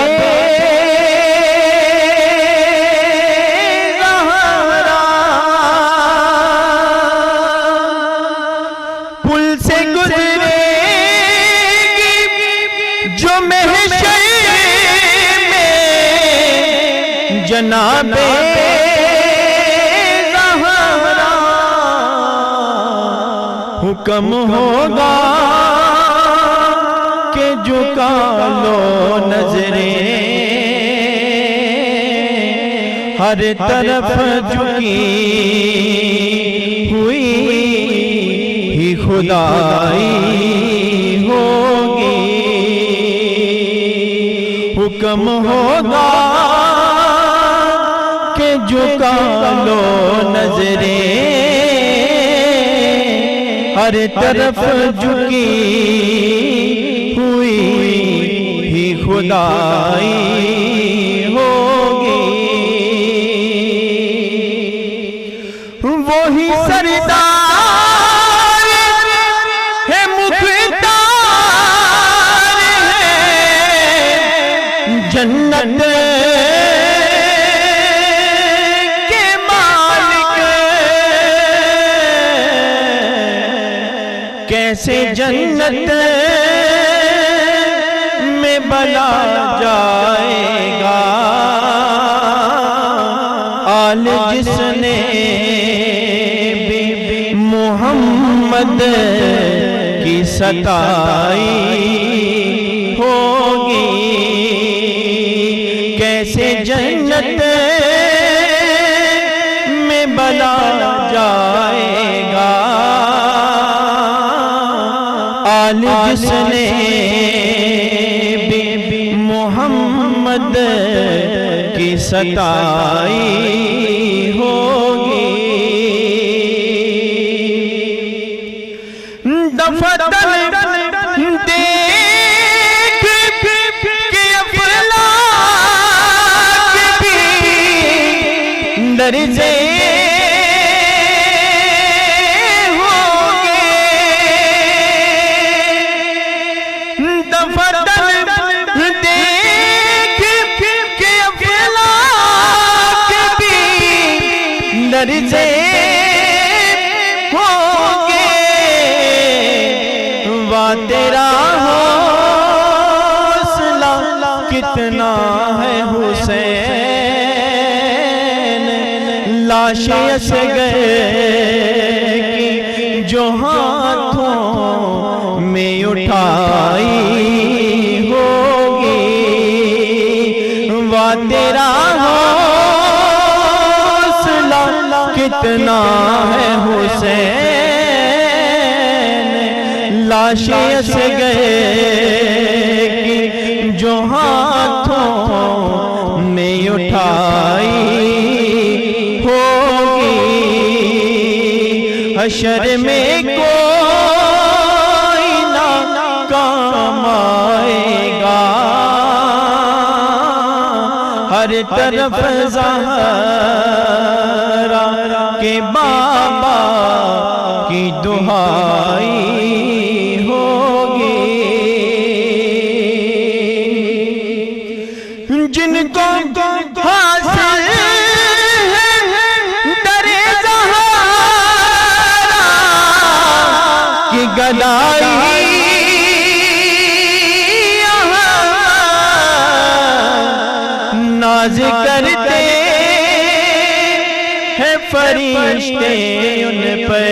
ज़हरा, पुल से गुजरेगी जो महशर में जनाबे ज़हरा। हुक्म होगा झुका लो नजरें, हर तरफ झुकी हुई ही खुदाई होगी। हुक्म होगा कि झुका लो नजरें, हर तरफ झुकी खुदाई होगी। वही सरदार है मुख्तार है जन्नत के मालिक। कैसे जन्नत में भला जाएगा आल जिसने भी मोहम्मद की सताई होगी। कैसे जन्नत में भला जाएगा आल जिसने भी मोहम्मद की सताई होगी। दफतन देख के अफलाक भी दर्जे दर्जे होंगे। वाह तेरा हौसला कितना है हुसैन, लाशें असग़र की जो हाथों में उठाई होगी। वाह तेरा कितना है हुसैन, लाशें असग़र की जो हाथों में उठाई होगी। हशर में कोई ना काम आएगा, हर तरफ ज़हरा के बाबा की दुहाई होगी। जिनको हासिल है दरे ज़हरा की गदाई, नाज़ करते हैं फरिश्ते उन पे,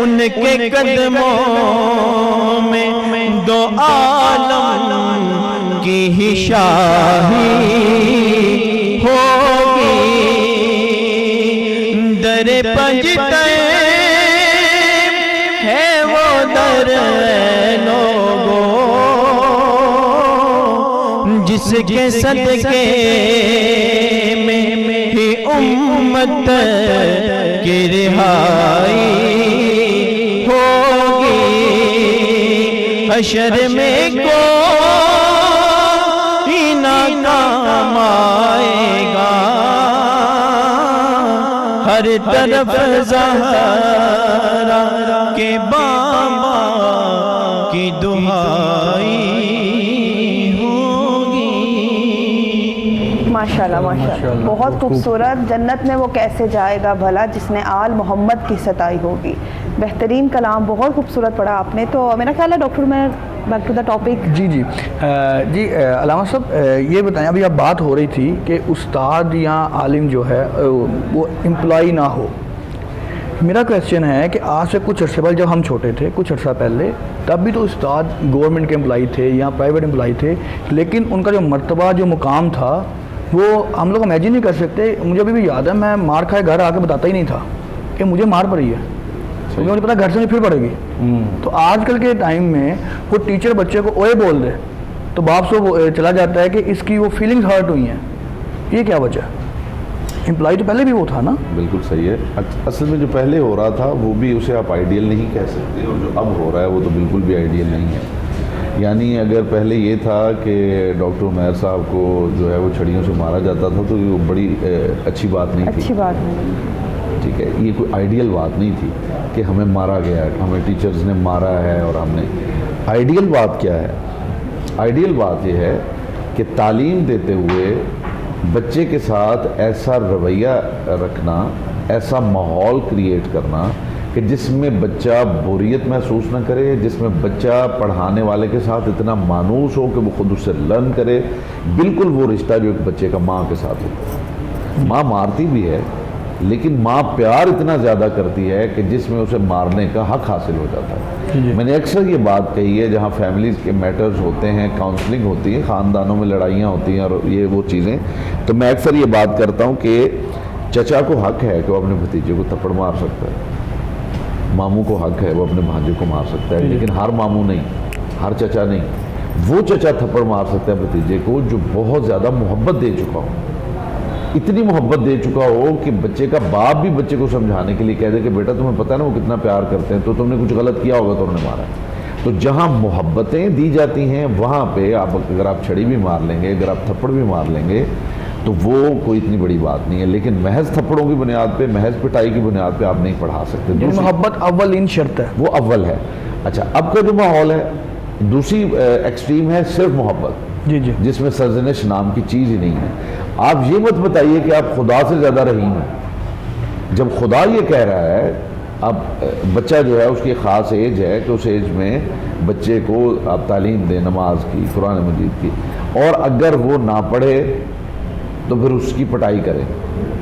उनके कदमों में दो आलम की ही शाही होगी। दर पंजते है वो दर लोगों जिसके सदके में ही उम्मत की रिहाई होगी। हशर में कोई ना काम आएगा, हर तरफ ज़हरा के बाबा की दुहाई।
माशाल्लाह माशाल्लाह, बहुत खूबसूरत। जन्नत में वो कैसे जाएगा भला जिसने आल मोहम्मद की सताई होगी। बेहतरीन कलाम, बहुत खूबसूरत पढ़ा आपने। तो मेरा ख्याल है डॉक्टर, मैं बैक टू द टॉपिक।
जी जी जी अलामा साहब, ये बताएं, अभी आप बात हो रही थी कि उस्ताद या आलिम जो है वो एम्प्लॉई ना हो। मेरा क्वेश्चन है कि आज से कुछ अर्से पहले, जब हम छोटे थे, कुछ अर्सा पहले, तब भी तो उस्ताद गवर्नमेंट के एम्प्लॉई थे या प्राइवेट एम्प्लॉई थे, लेकिन उनका जो मर्तबा, जो मुकाम था, वो हम लोग इमेजिन नहीं कर सकते। मुझे अभी भी याद है, मैं मार खाए घर आके बताता ही नहीं था कि मुझे मार पड़ी है, क्योंकि मुझे पता घर से फिर पड़ेगी। तो आजकल के टाइम में वो टीचर बच्चे को ओए बोल दे तो बाप से चला जाता है कि इसकी वो फीलिंग्स हर्ट हुई हैं। ये क्या वजह? एम्प्लॉय तो पहले भी वो था ना।
बिल्कुल सही है। असल में जो पहले हो रहा था वो भी उसे आप आइडियल नहीं कह सकते, और जो अब हो रहा है वो तो बिल्कुल भी आइडियल नहीं है। यानी अगर पहले ये था कि डॉक्टर उमैर साहब को जो है वो छड़ियों से मारा जाता था तो ये बड़ी अच्छी बात नहीं थी।
अच्छी बात नहीं।
ठीक है, ये कोई आइडियल बात नहीं थी कि हमें मारा गया, हमें टीचर्स ने मारा है और हमने। आइडियल बात क्या है? आइडियल बात ये है कि तालीम देते हुए बच्चे के साथ ऐसा रवैया रखना, ऐसा माहौल क्रिएट करना कि जिसमें बच्चा बोरियत महसूस ना करे, जिसमें बच्चा पढ़ाने वाले के साथ इतना मानूस हो कि वो खुद उससे लर्न करे। बिल्कुल वो रिश्ता जो एक बच्चे का माँ के साथ हो। माँ मारती भी है लेकिन माँ प्यार इतना ज़्यादा करती है कि जिसमें उसे मारने का हक हासिल हो जाता है। मैंने अक्सर ये बात कही है, जहाँ फैमिलीज़ के मैटर्स होते हैं, काउंसलिंग होती है, ख़ानदानों में लड़ाइयाँ होती हैं और ये वो चीज़ें, तो मैं अक्सर ये बात करता हूँ कि चचा को हक है कि वो अपने भतीजे को थप्पड़ मार सकता है, मामू को हक है वो अपने भांजे को मार सकता है, लेकिन हर मामू नहीं, हर चचा नहीं। वो चचा थप्पड़ मार सकता है भतीजे को जो बहुत ज़्यादा मोहब्बत दे चुका हो, इतनी मोहब्बत दे चुका हो कि बच्चे का बाप भी बच्चे को समझाने के लिए कह दे कि बेटा तुम्हें पता है ना वो कितना प्यार करते हैं, तो तुमने कुछ गलत किया होगा तो उन्होंने मारा। तो जहाँ मोहब्बतें दी जाती हैं वहाँ पे आप अगर आप छड़ी भी मार लेंगे, अगर आप थप्पड़ भी मार लेंगे तो वो कोई इतनी बड़ी बात नहीं है। लेकिन महज थप्पड़ों की बुनियाद पे, महज पिटाई की बुनियाद पे आप नहीं पढ़ा सकते।
मोहब्बत अव्वल इन शर्त है,
वो अव्वल है। अच्छा, अब का जो माहौल है दूसरी एक्सट्रीम है सिर्फ मोहब्बत,
जी जी,
जिसमें सर्जनिश नाम की चीज़ ही नहीं है। आप ये मत बताइए कि आप खुदा से ज़्यादा रहीम हैं। जब खुदा ये कह रहा है, अब बच्चा जो है उसकी ख़ास एज है कि उस एज में बच्चे को आप तालीम दें नमाज की, कुरान मजीद की, और अगर वो ना पढ़े तो फिर उसकी पिटाई करें,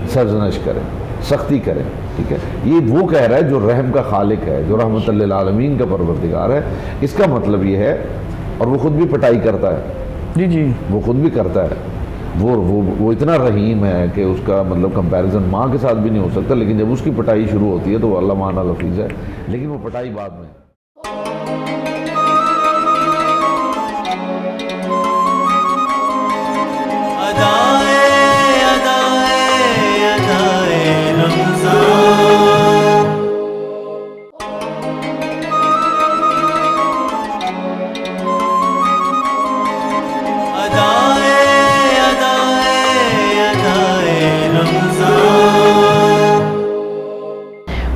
सर्जनिश करें, सख्ती करें। ठीक है, ये वो कह रहा है जो रहम का खालिक है, जो रहमत लिल आलमीन का परवरदिगार है। इसका मतलब ये है, और वो खुद भी पिटाई करता है,
जी जी,
वो खुद भी करता है। वो इतना रहीम है कि उसका मतलब कंपैरिजन माँ के साथ भी नहीं हो सकता। लेकिन जब उसकी पिटाई शुरू होती है तो वो अल्लाह माना लफीज़ है, लेकिन वो पिटाई बाद में।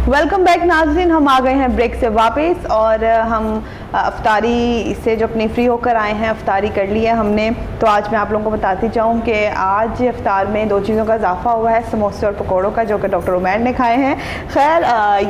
वेलकम बैक नाज़रीन, हम आ गए हैं ब्रेक से वापस और हम अफ्तारी से जो अपनी फ्री होकर आए हैं, अफ्तारी कर ली है हमने। तो आज मैं आप लोगों को बताती चाहूँ कि आज अफ्तार में दो चीज़ों का इजाफा हुआ है, समोसे और पकौड़ों का, जो कि डॉक्टर उमैर ने खाए हैं। खैर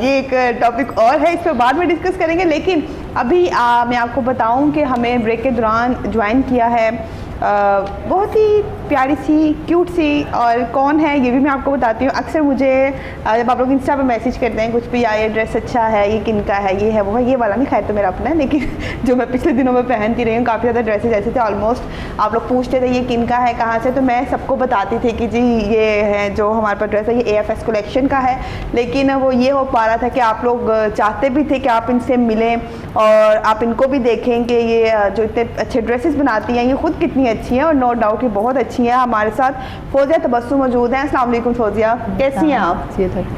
ये एक टॉपिक और है, इस पर बाद में डिस्कस करेंगे। लेकिन अभी मैं आपको बताऊँ कि हमें ब्रेक के दौरान ज्वाइन किया है बहुत ही प्यारी सी, क्यूट सी, और कौन है ये भी मैं आपको बताती हूँ। अक्सर मुझे जब आप लोग इंस्टा पे मैसेज करते हैं कुछ भी, या ये ड्रेस अच्छा है, ये किनका है, ये है वो है, ये वाला नहीं, खैर तो मेरा अपना है, लेकिन जो मैं पिछले दिनों में पहनती रही हूँ, काफ़ी ज़्यादा ड्रेसेज ऐसे थे, ऑलमोस्ट आप लोग पूछते थे ये किनका है, कहाँ से, तो मैं सबको बताती थी कि जी ये है जो हमारे पास ड्रेस है, ये AFS कलेक्शन का है। लेकिन वो ये हो पा रहा था कि आप लोग चाहते भी थे कि आप इनसे मिलें और आप इनको भी देखें कि ये जो इतने अच्छे ड्रेसेस बनाती हैं ये खुद कितनी अच्छी हैं, और नो डाउट ये बहुत अच्छी हैं। हमारे साथ फौजिया तबस्सुम मौजूद हैं। अस्सलाम वालेकुम फौजिया, कैसी हैं आप?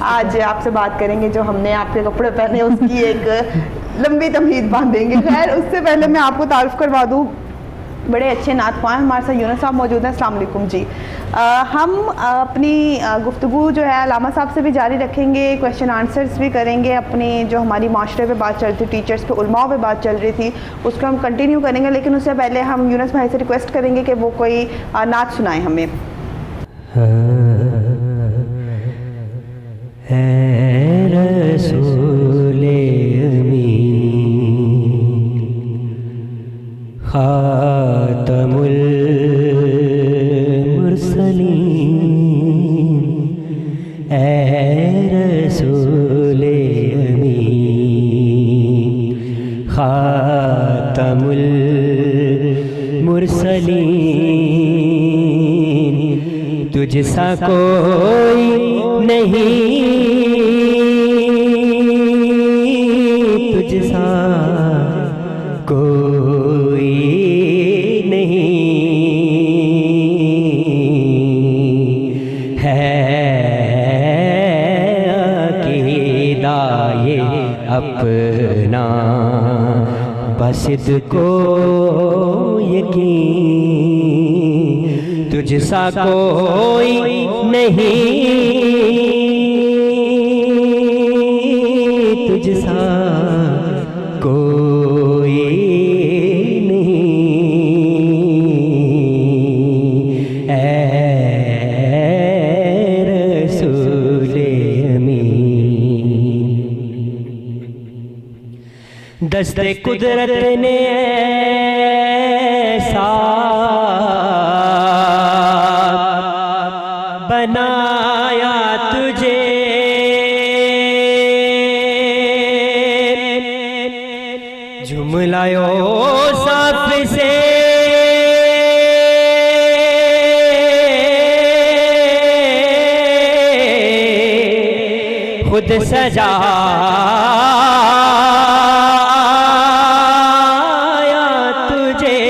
आज आपसे बात करेंगे जो हमने आपके कपड़े पहने उसकी एक लंबी तमहीद बांधेंगे। खैर उससे पहले मैं आपको तारुफ करवा दूँ, बड़े अच्छे नात ख्वां हमारे साथ यूनुस साहब मौजूद हैं। अस्सलाम वालेकुम जी। हम अपनी गुफ्तगू जो है अलामा साहब से भी जारी रखेंगे, क्वेश्चन आंसर्स भी करेंगे, अपनी जो हमारी माशरे पे बात चल रही थी, टीचर्स पे, उलमाओं पे बात चल रही थी, उसको हम कंटिन्यू करेंगे। लेकिन उससे पहले हम यूनुस भाई से रिक्वेस्ट करेंगे कि वो कोई नात सुनाएं हमें।
खातमुल मुरसलीन ए रसूले अमीन, खातमुल मुरसलीन, तुझसा कोई नहीं, तुझसा कोई नहीं है, अकीदा ये अपना बसिद को तुझसा कोई नहीं, तुझसा कोई नहीं, ऐ रसूले अमीन। दस्ते कुदरत ने ऐसा बनाया तुझे, जुमलायो साफ से खुद सजाया तुझे,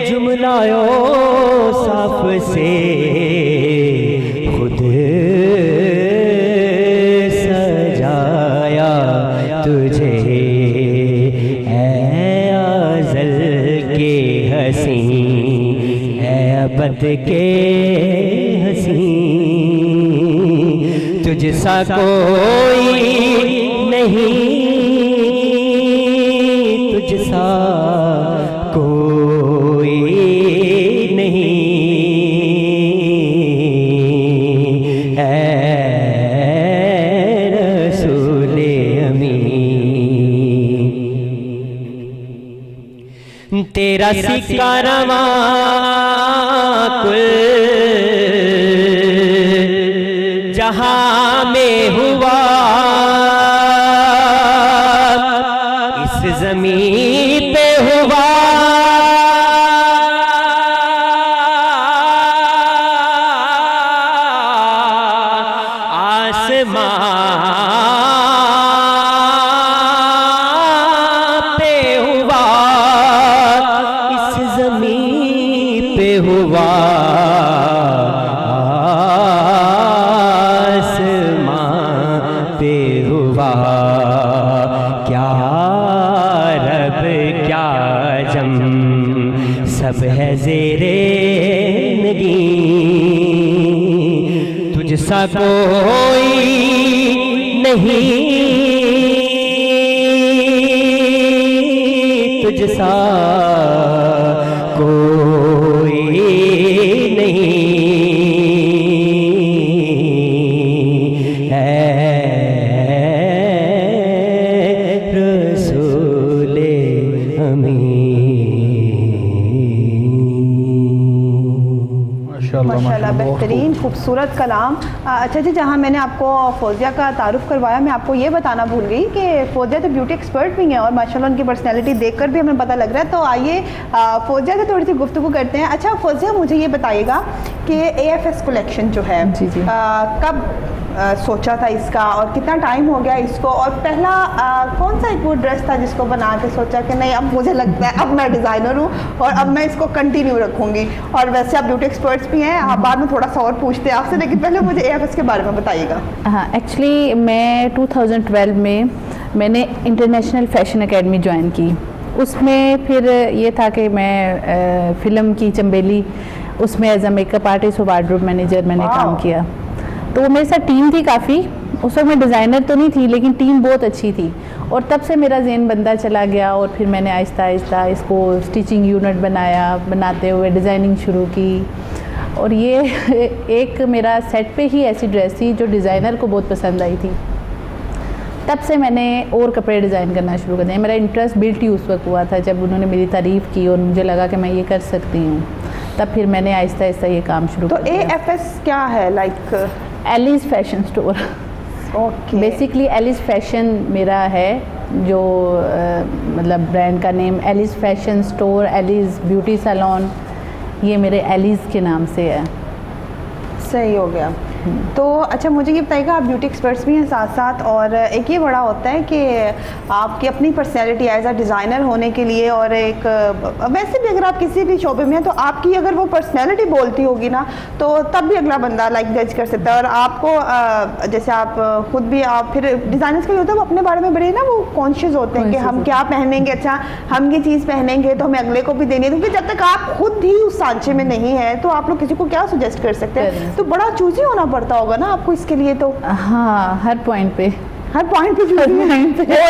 जुमलायो साफ से खुद सजाया तुझे, ऐ अज़ल के हसी, ऐ अबद के हसी, तुझसा कोई नहीं, तुझसा कोई नहीं, ऐ रसूले अमीन। तेरा सिक्का रवां कुल जहां में हुआ, इस ज़मीन पे हुआ, आसमां पे हुआ, इस ज़मीन पे हुआ, पे हुआ। क्या रब क्या जम सब है ज़ेरे नगी, तुझसा कोई नहीं, तुझसा कोई नहीं,
माशाल्लाह बेहतरीन खूबसूरत कलाम। अच्छा जी, जहाँ मैंने आपको फौजिया का तारुफ करवाया, मैं आपको ये बताना भूल गई कि फौजिया तो ब्यूटी एक्सपर्ट भी हैं और माशाल्लाह उनकी पर्सनैलिटी देखकर भी हमें पता लग रहा है। तो आइए फौजिया से थोड़ी सी गुफ्तगू करते हैं। अच्छा फौजिया, मुझे ये बताइएगा कि AFS कलेक्शन जो है
जी जी
कब सोचा था इसका और कितना टाइम हो गया इसको, और पहला कौन सा एक वो ड्रेस था जिसको बना के सोचा कि नहीं अब मुझे लगता है अब मैं डिज़ाइनर हूँ और अब मैं इसको कंटिन्यू रखूँगी। और वैसे आप ब्यूटी एक्सपर्ट्स भी हैं, आप बाद में थोड़ा सा और पूछते हैं आपसे, लेकिन पहले मुझे AFS के बारे में बताइएगा।
हाँ, एक्चुअली मैं 2012 में मैंने इंटरनेशनल फैशन एकेडमी ज्वाइन की। उसमें फिर ये था कि मैं फ़िल्म की चंबेली उसमें एज अ मेकअप आर्टिस्ट और वार्डरोब मैनेजर मैंने काम किया। तो वो मेरे साथ टीम थी काफ़ी, उस वक्त मैं डिज़ाइनर तो नहीं थी लेकिन टीम बहुत अच्छी थी। और तब से मेरा ज़हन बनता चला गया और फिर मैंने आहिस्ता आहिस्ता इसको स्टिचिंग यूनिट बनाया, बनाते हुए डिज़ाइनिंग शुरू की। और ये एक मेरा सेट पे ही ऐसी ड्रेस थी जो डिज़ाइनर को बहुत पसंद आई थी। तब से मैंने और कपड़े डिज़ाइन करना शुरू कर दिया। मेरा इंटरेस्ट बिल्ट ही उस वक्त हुआ था जब उन्होंने मेरी तारीफ़ की और मुझे लगा कि मैं ये कर सकती हूँ। तब फिर मैंने आहिस्ता आहिस्ता ये काम शुरू कर दिया।
तो AFS क्या है? Like
Alice fashion store.
Okay,
basically Alice fashion मेरा है जो मतलब ब्रांड का name Alice fashion store, Alice beauty salon, ये मेरे एलिस के नाम से है।
सही हो गया। तो अच्छा मुझे ये बताइएगा, आप ब्यूटी एक्सपर्ट्स भी हैं साथ साथ, और एक ये बड़ा होता है कि आपकी अपनी पर्सनैलिटी एज अ डिज़ाइनर होने के लिए, और एक वैसे भी अगर आप किसी भी शोबे में हैं तो आपकी अगर वो पर्सनैलिटी बोलती होगी ना तो तब भी अगला बंदा लाइक जज कर सकता है। और आपको जैसे आप खुद भी, आप फिर डिज़ाइनर्स का ये होता है वो अपने बारे में बड़े ना वो कॉन्शियस होते हैं कि हम क्या पहनेंगे, अच्छा हम ये चीज़ पहनेंगे तो हमें अगले को भी देनी है, क्योंकि जब तक आप खुद ही उस सांचे में नहीं है तो आप लोग किसी को क्या सजेस्ट कर सकते हैं। तो बड़ा चूजी होना पड़ता होगा ना आपको इसके लिए। तो
हाँ, हर पॉइंट पे
बहुत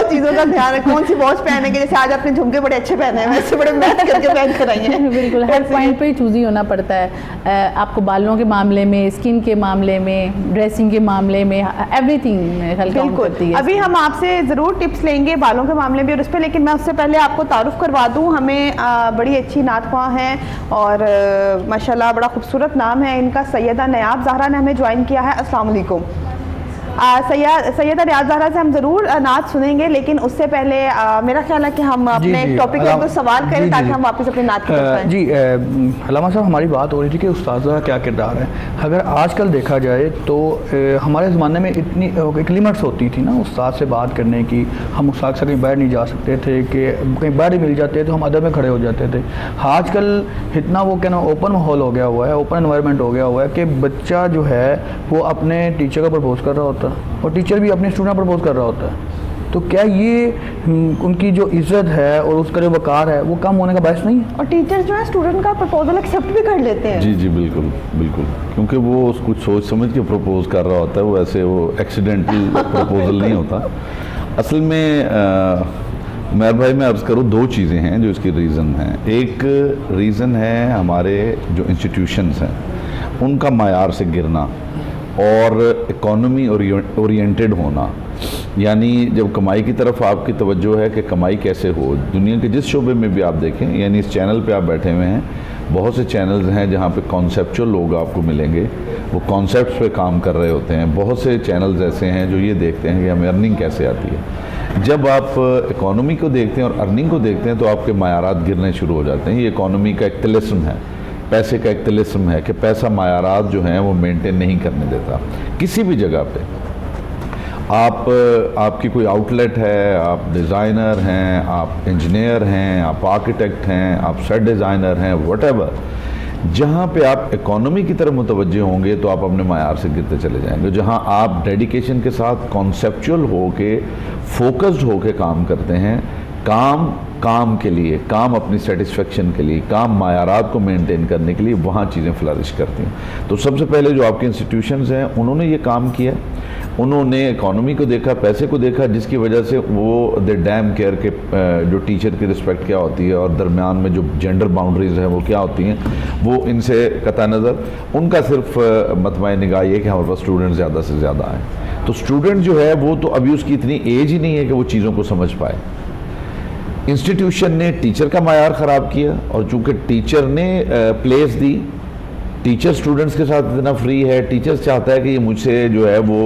चीज़ों का ध्यान है, कौन सी वॉच पहनेंगे, जैसे आज आपने झुमके बड़े अच्छे पहने हैं, वैसे बड़े मैच करके पहन कर आई हैं।
बिल्कुल, हर पॉइंट पे चूजी होना पड़ता है। आपको बालों के मामले में, स्किन के मामले में, ड्रेसिंग के मामले में, एवरीथिंग हेल्प करती है।
अभी हम आपसे ज़रूर टिप्स लेंगे बालों के मामले में और उस पर, लेकिन मैं उससे पहले आपको तारुफ करवा दूँ। हमें बड़ी अच्छी नात ख्वां हैं और माशाल्लाह बड़ा खूबसूरत नाम है इनका। सैयदा नयाब ज़हरा ने हमें ज्वाइन किया है। अस्सलाम वालेकुम। सैयदा नयाब ज़हरा से हम ज़रूर नात सुनेंगे, लेकिन उससे पहले मेरा ख्याल है कि हम अपने टॉपिक पर कुछ सवाल करें ताकि हम वापस अपनी नात की तरफ आएं।
जी हलामा साहब, हमारी बात हो रही थी कि उस्ताद का क्या किरदार है। अगर आजकल देखा जाए तो हमारे ज़माने में इतनी एक लिमिट्स होती थी ना उस्ताद से बात करने की। हम उस्ताद से कहीं बाहर नहीं जा सकते थे, कि कहीं बाहर ही मिल जाते तो हम अदब में खड़े हो जाते थे। आजकल इतना वो क्या ना ओपन माहौल हो गया हुआ है, ओपन एनवायरनमेंट हो गया हुआ है कि बच्चा जो है वो अपने टीचर को प्रपोज कर रहा होता है और टीचर भी अपने स्टूडेंट प्रपोज कर रहा होता है। तो क्या ये उनकी जो इज्जत है और उसका जो वकार है वो कम होने का बायस नहीं है?
और टीचर्स जो है स्टूडेंट का प्रपोजल एक्सेप्ट भी कर लेते हैं।
जी जी बिल्कुल बिल्कुल, क्योंकि वो कुछ सोच समझ के प्रपोज कर रहा होता है, वो ऐसे वो एक्सीडेंटल प्रपोजल नहीं होता। असल में मेहर भाई मैं अर्ज़ करूँ, दो चीज़ें हैं जो इसकी रीज़न हैं। एक रीज़न है हमारे जो इंस्टीट्यूशंस हैं उनका मायार से गिरना और इकॉनमी ओरिएंटेड होना। यानी जब कमाई की तरफ आपकी तवज्जो है कि कमाई कैसे हो, दुनिया के जिस शोबे में भी आप देखें, यानी इस चैनल पे आप बैठे हुए हैं, बहुत से चैनल्स हैं जहाँ पे कॉन्सेप्चुअल लोग आपको मिलेंगे, वो कॉन्सेप्ट्स पे काम कर रहे होते हैं। बहुत से चैनल्स ऐसे हैं जो ये देखते हैं कि हमें अर्निंग कैसे आती है। जब आप इकॉनमी को देखते हैं और अर्निंग को देखते हैं तो आपके मायारात गिरने शुरू हो जाते हैं। ये इकॉनमी का एक तिलिस्म है, पैसे का एक तिलिस्म है कि पैसा मायारात जो हैं वो मेंटेन नहीं करने देता किसी भी जगह पे। आपकी कोई आउटलेट है, आप डिज़ाइनर हैं, आप इंजीनियर हैं, आप आर्किटेक्ट हैं, आप सेट डिज़ाइनर हैं, व्हाटएवर, जहाँ पे आप इकॉनमी की तरफ मुतवज्जे होंगे तो आप अपने मायार से गिरते चले जाएंगे। जहाँ आप डेडिकेशन के साथ कॉन्सेप्चुअल हो के, फोकस्ड हो के काम करते हैं, काम के लिए, काम अपनी सेटिस्फेक्शन के लिए, काम मायारात को मेंटेन करने के लिए, वहाँ चीज़ें फ्लरिश करती हैं। तो सबसे पहले जो आपके इंस्टीट्यूशंस हैं उन्होंने ये काम किया, उन्होंने इकॉनमी को देखा, पैसे को देखा, जिसकी वजह से वो दे डैम केयर के जो टीचर की रिस्पेक्ट क्या होती है और दरमियान में जो जेंडर बाउंड्रीज़ हैं वो क्या होती हैं, वो इनसे कता नज़र उनका सिर्फ मतमाए निगाह ये कि हमारे पास स्टूडेंट ज़्यादा से ज़्यादा आए। तो स्टूडेंट जो है वो तो अभी उसकी इतनी एज ही नहीं है कि वो चीज़ों को समझ पाए। इंस्टीट्यूशन ने टीचर का मायार ख़राब किया और चूँकि टीचर ने प्लेस दी, टीचर स्टूडेंट्स के साथ इतना फ्री है, टीचर्स चाहता है कि ये मुझसे जो है वो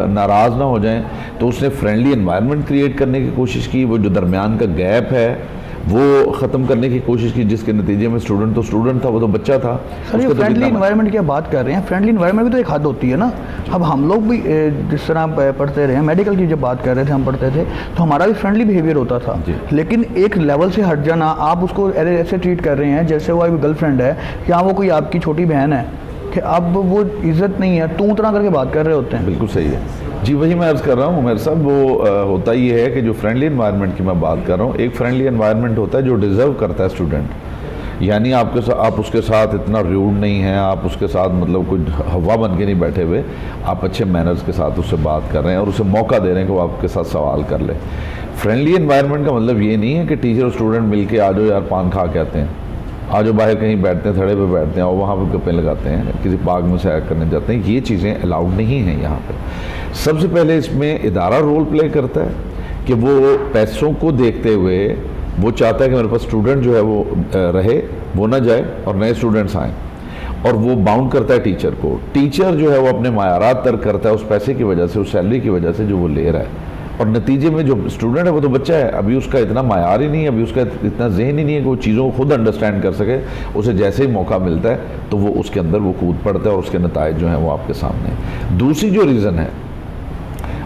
नाराज़ ना हो जाएं, तो उसने फ्रेंडली एनवायरनमेंट क्रिएट करने की कोशिश की। वो जो दरमियान का गैप है वो ख़त्म करने की कोशिश की, जिसके नतीजे में स्टूडेंट था, वो तो बच्चा था।
सर ये फ्रेंडली इन्वायरमेंट की आप बात कर रहे हैं, फ्रेंडली इन्वायरमेंट भी तो एक हद होती है ना। अब हम लोग भी जिस तरह पढ़ते रहे, मेडिकल की जब बात कर रहे थे, हम पढ़ते थे तो हमारा भी फ्रेंडली बिहेवियर होता था, लेकिन एक लेवल से हट जाना, आप उसको ऐसे ट्रीट कर रहे हैं जैसे वो गर्लफ्रेंड है या वो कोई आपकी छोटी बहन है, कि अब वो इज़्ज़त नहीं है, तू उतना करके बात कर रहे होते हैं।
बिल्कुल सही है जी, वही मैं अर्ज़ कर रहा हूँ मेरे साहब। वो होता ये है कि जो फ्रेंडली एनवायरनमेंट की मैं बात कर रहा हूँ, एक फ्रेंडली एनवायरनमेंट होता है जो डिज़र्व करता है स्टूडेंट। यानी आप उसके साथ इतना रूड नहीं है, आप उसके साथ मतलब कोई हवा बन के नहीं बैठे हुए, आप अच्छे मैनर्स के साथ उससे बात कर रहे हैं और उसे मौका दे रहे हैं कि वो आपके साथ सवाल कर ले। फ्रेंडली एनवायरनमेंट का मतलब ये नहीं है कि टीचर और स्टूडेंट मिल के आ जाओ यार पान खा के आते हैं, आ जाओ बाहर कहीं बैठते हैं, थड़े पे बैठते हैं और वहाँ पर गप्पे लगाते हैं, किसी पार्क में सैर करने जाते हैं। ये चीज़ें अलाउड नहीं हैं यहाँ पर। सबसे पहले इसमें इदारा रोल प्ले करता है कि वो पैसों को देखते हुए वो चाहता है कि मेरे पास स्टूडेंट जो है वो रहे, वो ना जाए और नए स्टूडेंट्स आएँ, और वो बाउंड करता है टीचर को। टीचर जो है वो अपने मायारात तर्क करता है उस पैसे की वजह से, उस सैलरी की वजह से जो वो ले रहा है, और नतीजे में जो स्टूडेंट है वो तो बच्चा है, अभी उसका इतना मायार ही नहीं है, अभी उसका इतना जहन ही नहीं है कि वो चीज़ों को खुद अंडरस्टैंड कर सके। उसे जैसे ही मौका मिलता है तो वो उसके अंदर वो कूद पड़ता है और उसके नताइज जो हैं वो आपके सामने हैं। दूसरी जो रीज़न है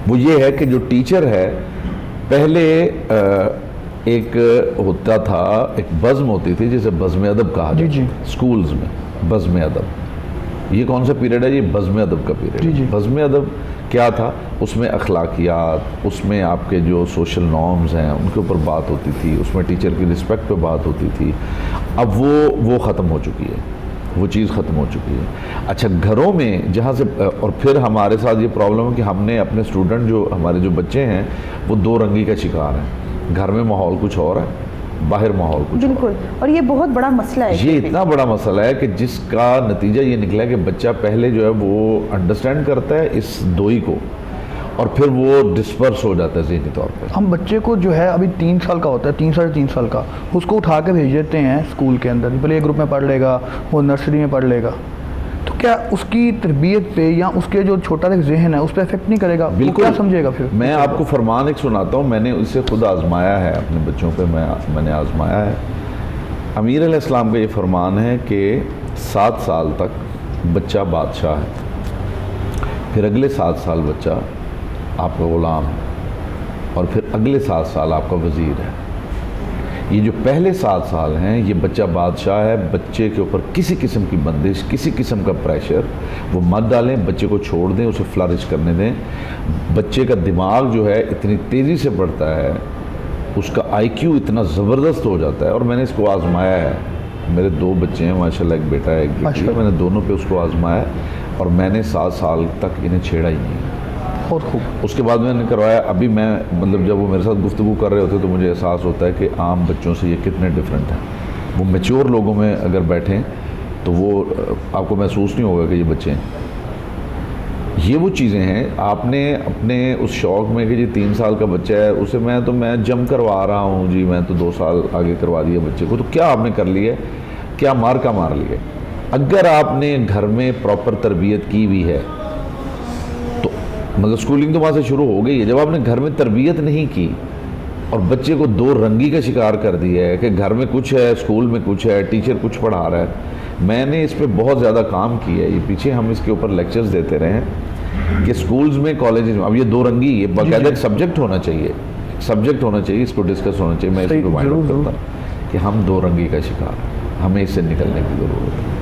वो ये है कि जो टीचर है, पहले एक होता था, एक बज़्म होती थी जिसे बज़्म अदब कहा जाता है स्कूल्स में। बज़्म अदब ये कौन सा पीरियड है? ये बज़्म अदब का पीरियड है। बज़्म अदब क्या था? उसमें अखलाकियात, उसमें आपके जो सोशल नॉर्म्स हैं उनके ऊपर बात होती थी, उसमें टीचर की रिस्पेक्ट पे बात होती थी। अब वो ख़त्म हो चुकी है, वो चीज़ ख़त्म हो चुकी है। अच्छा, घरों में जहाँ से और फिर हमारे साथ ये प्रॉब्लम है कि हमने अपने स्टूडेंट जो हमारे जो बच्चे हैं वो दो रंगी का शिकार हैं। घर में माहौल कुछ और है, बाहर माहौल कुछ
बिल्कुल। और ये बहुत बड़ा मसला है,
ये इतना बड़ा मसला है कि जिसका नतीजा ये निकला कि बच्चा पहले जो है वो अंडरस्टैंड करता है इस दोई को और फिर वो डिस्पर्स हो जाता है ज़हनी तौर पे।
हम बच्चे को जो है अभी 3 साल का होता है, 3 साढ़े 3 साल का, उसको उठा के भेज देते हैं स्कूल के अंदर, प्ले ग्रुप में पढ़ लेगा, वो नर्सरी में पढ़ लेगा, तो क्या उसकी तरबियत पे या उसके जो छोटा सा जहन है उस पर इफेक्ट नहीं करेगा?
बिल्कुल।
क्या समझेगा फिर?
मैं आपको फरमान एक सुनाता हूँ, मैंने इसे खुद आजमाया है अपने बच्चों पे, मैंने आजमाया है। अमीर अलैहिस्सलाम का ये फरमान है कि 7 साल तक बच्चा बादशाह है, फिर अगले 7 साल बच्चा आपका ग़ुलाम है और फिर अगले 7 साल आपका वज़ीर है। ये जो पहले 7 साल हैं ये बच्चा बादशाह है। बच्चे के ऊपर किसी किस्म की बंदिश, किसी किस्म का प्रेशर वो मत डालें, बच्चे को छोड़ दें, उसे फ्लरिश करने दें। बच्चे का दिमाग जो है इतनी तेज़ी से बढ़ता है, उसका IQ इतना ज़बरदस्त हो जाता है। और मैंने इसको आजमाया है, मेरे 2 बच्चे हैं माशाल्लाह, एक बेटा है एक बेटी है, मैंने दोनों पे उसको आजमाया और मैंने 7 साल तक इन्हें छेड़ा ही नहीं।
बहुत खूब।
उसके बाद मैंने करवाया। अभी मैं मतलब जब वो मेरे साथ गुफ्तगू कर रहे होते तो मुझे एहसास होता है कि आम बच्चों से ये कितने डिफरेंट हैं। वो मैच्योर लोगों में अगर बैठें तो वो आपको महसूस नहीं होगा कि ये बच्चे हैं। ये वो चीज़ें हैं, आपने अपने उस शौक़ में कि जी 3 साल का बच्चा है उसे मैं जम करवा रहा हूँ जी, मैं तो 2 साल आगे करवा दिया बच्चे को, तो क्या आपने कर लिया? क्या मार का मार लिया? अगर आपने घर में प्रॉपर तरबियत की हुई है तो मतलब स्कूलिंग तो वहाँ से शुरू हो गई है। जब आपने घर में तरबियत नहीं की और बच्चे को 2 रंगी का शिकार कर दिया है कि घर में कुछ है, स्कूल में कुछ है, टीचर कुछ पढ़ा रहा है। मैंने इस पे बहुत ज़्यादा काम किया है, ये पीछे हम इसके ऊपर लेक्चर्स देते रहे हैं कि स्कूल्स में, कॉलेजेस में अब ये 2 रंगी, ये बाकायदा एक सब्जेक्ट होना चाहिए, सब्जेक्ट होना चाहिए, इसको डिस्कस होना चाहिए। मैं इसको रिमाइंड करता हूँ कि हम 2 रंगी का शिकार हैं, हमें इससे निकलने की ज़रूरत है।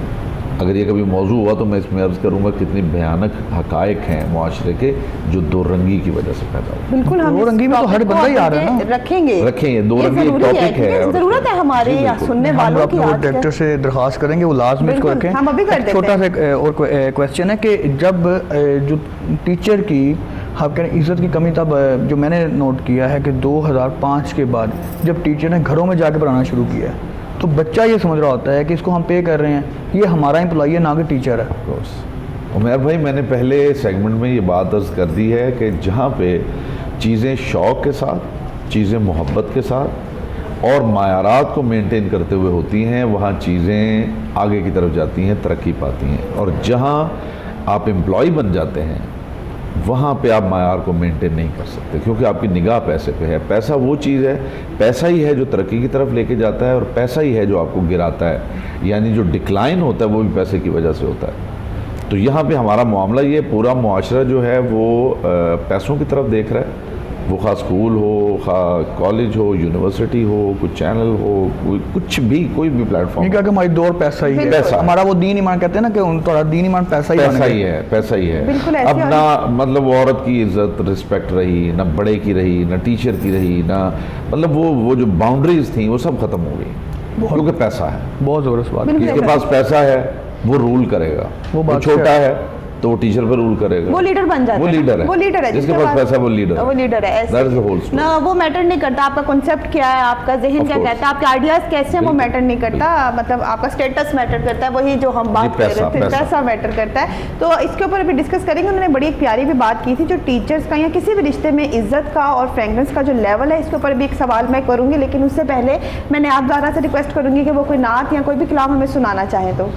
अगर ये कभी मौजू हुआ तो मैं इसमें अर्ज़ करूँगा कितनी भयानक हक़ाइक़ हैं मुआशरे के जो 2 रंगी की वजह से पैदा हुए।
बिल्कुल, हम
2 रंगी में तो हर बंदा ही आ रहा है ना,
रखेंगे
2 रंगी एक टॉपिक है,
ज़रूरत है हमारे सुनने वालों की।
हम डायरेक्टर से दरख्वास्त करेंगे वो लाजमी इसको रखें।
हम अभी कर देते हैं।
छोटा सा और क्वेश्चन है कि जब जो टीचर की आप कह रहे इज़्ज़त की कमी, तब जो मैंने नोट किया है कि 2005 के बाद जब टीचर ने घरों में जाके पढ़ाना शुरू किया है तो बच्चा ये समझ रहा होता है कि इसको हम पे कर रहे हैं, ये हमारा एम्प्लॉई है ना कि टीचर है।
उमर भाई, मैंने पहले सेगमेंट में ये बात अर्ज़ कर दी है कि जहाँ पे चीज़ें शौक़ के साथ, चीज़ें मोहब्बत के साथ और मायारात को मेंटेन करते हुए होती हैं, वहाँ चीज़ें आगे की तरफ जाती हैं, तरक्की पाती हैं। और जहाँ आप एम्प्लॉय बन जाते हैं वहाँ पे आप मायार को मेंटेन नहीं कर सकते, क्योंकि आपकी निगाह पैसे पे है। पैसा वो चीज़ है, पैसा ही है जो तरक्की की तरफ लेके जाता है और पैसा ही है जो आपको गिराता है, यानी जो डिक्लाइन होता है वो भी पैसे की वजह से होता है। तो यहाँ पे हमारा मामला ये, पूरा मुआशरा जो है वो पैसों की तरफ देख रहा है, वो खा स्कूल हो, खा कॉलेज हो, यूनिवर्सिटी हो, कोई चैनल हो, कुछ भी, कोई भी प्लेटफॉर्म।
नहीं, हमारी दौर पैसा ही है,
पैसा
हमारा वो दीन ईमान कहते हैं ना कि थोड़ा दीन ईमान पैसा ही
है, पैसा ही है। अब ना मतलब औरत की इज्जत रिस्पेक्ट रही, ना बड़े की रही, ना टीचर की रही, ना मतलब वो जो बाउंड्रीज थी वो सब खत्म हो गई, क्योंकि पैसा है।
बहुत ज़बरदस्त बात।
जिसके पास पैसा है वो रूल करेगा, वो छोटा है तो वो टीचर पर रूल करेगा,
वो लीडर बन जाता है,
वो लीडर है,
जिसके
पास पैसा वो लीडर
है। ऐसे ना वो मैटर नहीं करता आपका कॉन्सेप्ट क्या है, आपका जहन क्या कहता है, आपके आइडियाज कैसे हैं, वो मैटर नहीं करता। मतलब आपका स्टेटस मैटर करता है, वही जो हम बात कर रहे थे, पैसा मैटर करता है। तो इसके ऊपर अभी डिस्कस करेंगे। उन्होंने बड़ी एक प्यारी भी बात की थी, जो टीचर्स का या किसी भी रिश्ते में इज्जत का और फ्रेंकनेस का जो लेवल है, इसके ऊपर भी एक सवाल मैं करूँगी। लेकिन उससे पहले मैंने आप ज़ारा से रिक्वेस्ट करूँगी कि वो कोई नात या कोई भी कलाम हमें सुनाना चाहे तो।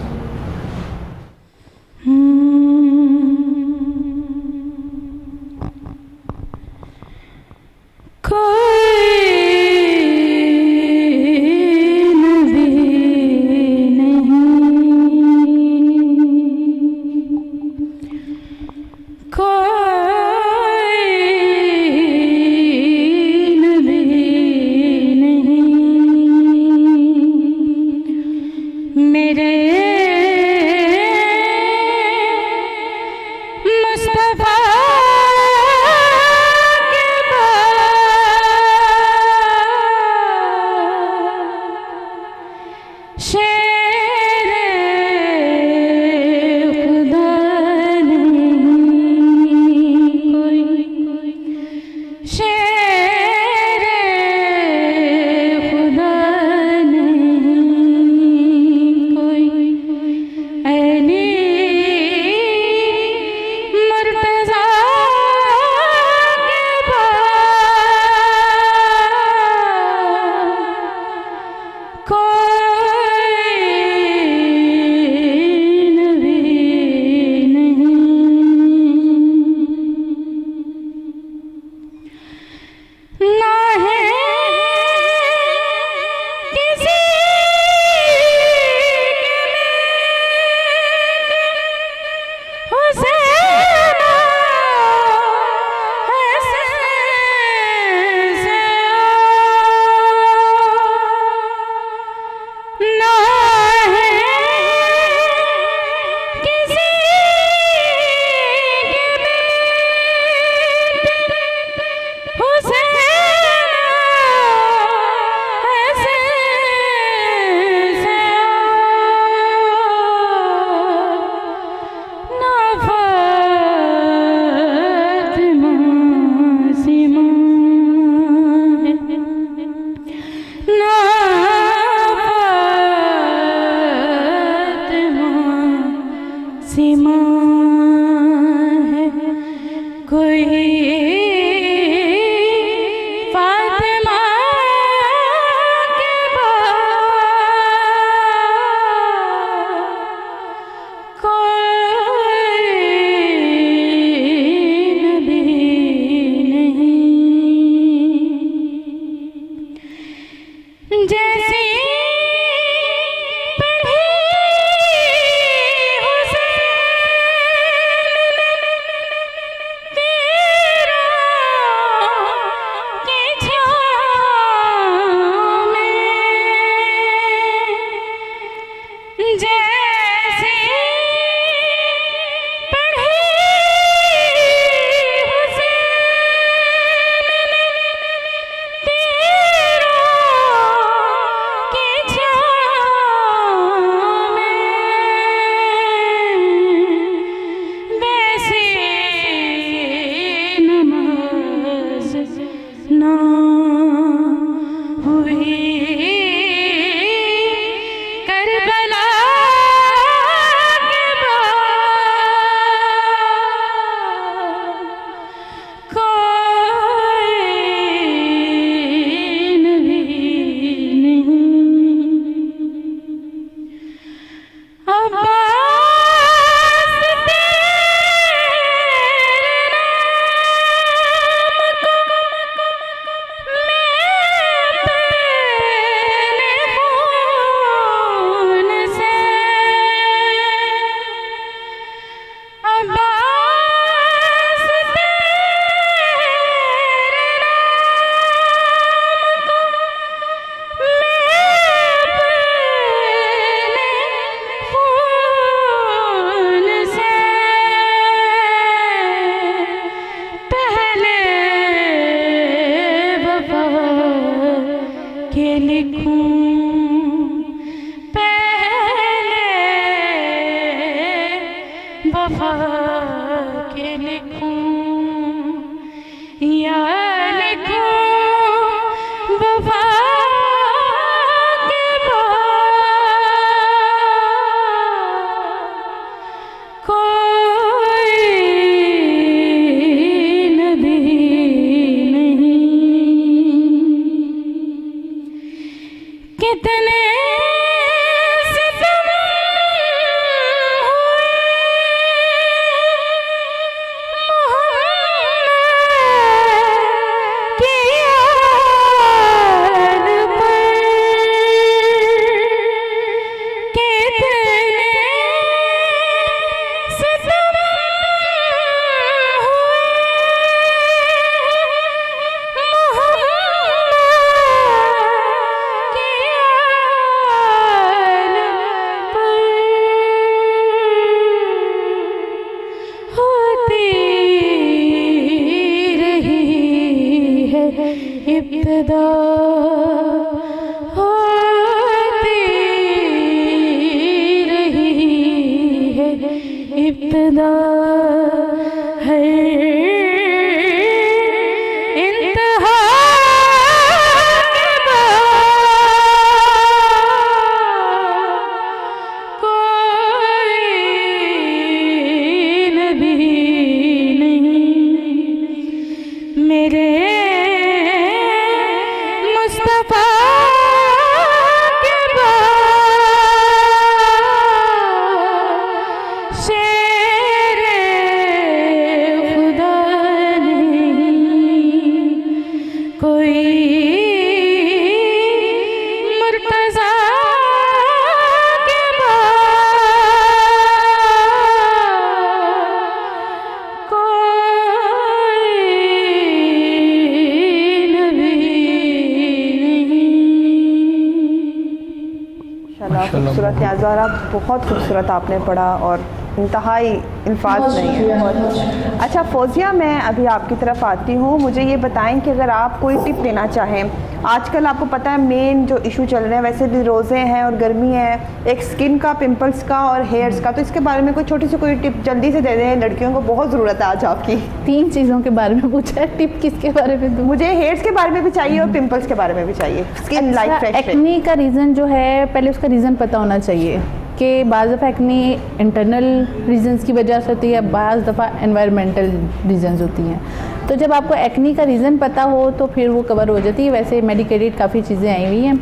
खूबसूरत न्याज़ारा, बहुत खूबसूरत आपने पढ़ा और इंतहाई अल्फाज नहीं है। अच्छा फौजिया, मैं अभी आपकी तरफ आती हूँ। मुझे ये बताएं कि अगर आप कोई टिप देना चाहें, आजकल आपको पता है मेन जो इशू चल रहे हैं, वैसे भी रोज़े हैं और गर्मी है, एक स्किन का, पिंपल्स का और हेयर्स का, तो इसके बारे में कोई छोटी सी कोई टिप जल्दी से दे दें, लड़कियों को बहुत ज़रूरत है आज आपकी।
3 चीज़ों के बारे में पूछा है, टिप किसके बारे में दूँ?
मुझे हेयर्स के बारे में भी चाहिए और पिंपल्स के बारे में भी चाहिए। स्किन लाइक फ्रेश
एक्ने का रीज़न जो है, पहले उसका रीज़न पता होना चाहिए कि बाज़ दफ़ा एक्ने इंटरनल रीजंस की वजह से होती है, बाज़ दफ़ा एनवायरमेंटल रीजंस होती हैं। तो जब आपको एक्ने का रीज़न पता हो तो फिर वो कवर हो जाती है। वैसे मेडिकेटेड काफ़ी चीज़ें आई हुई हैं।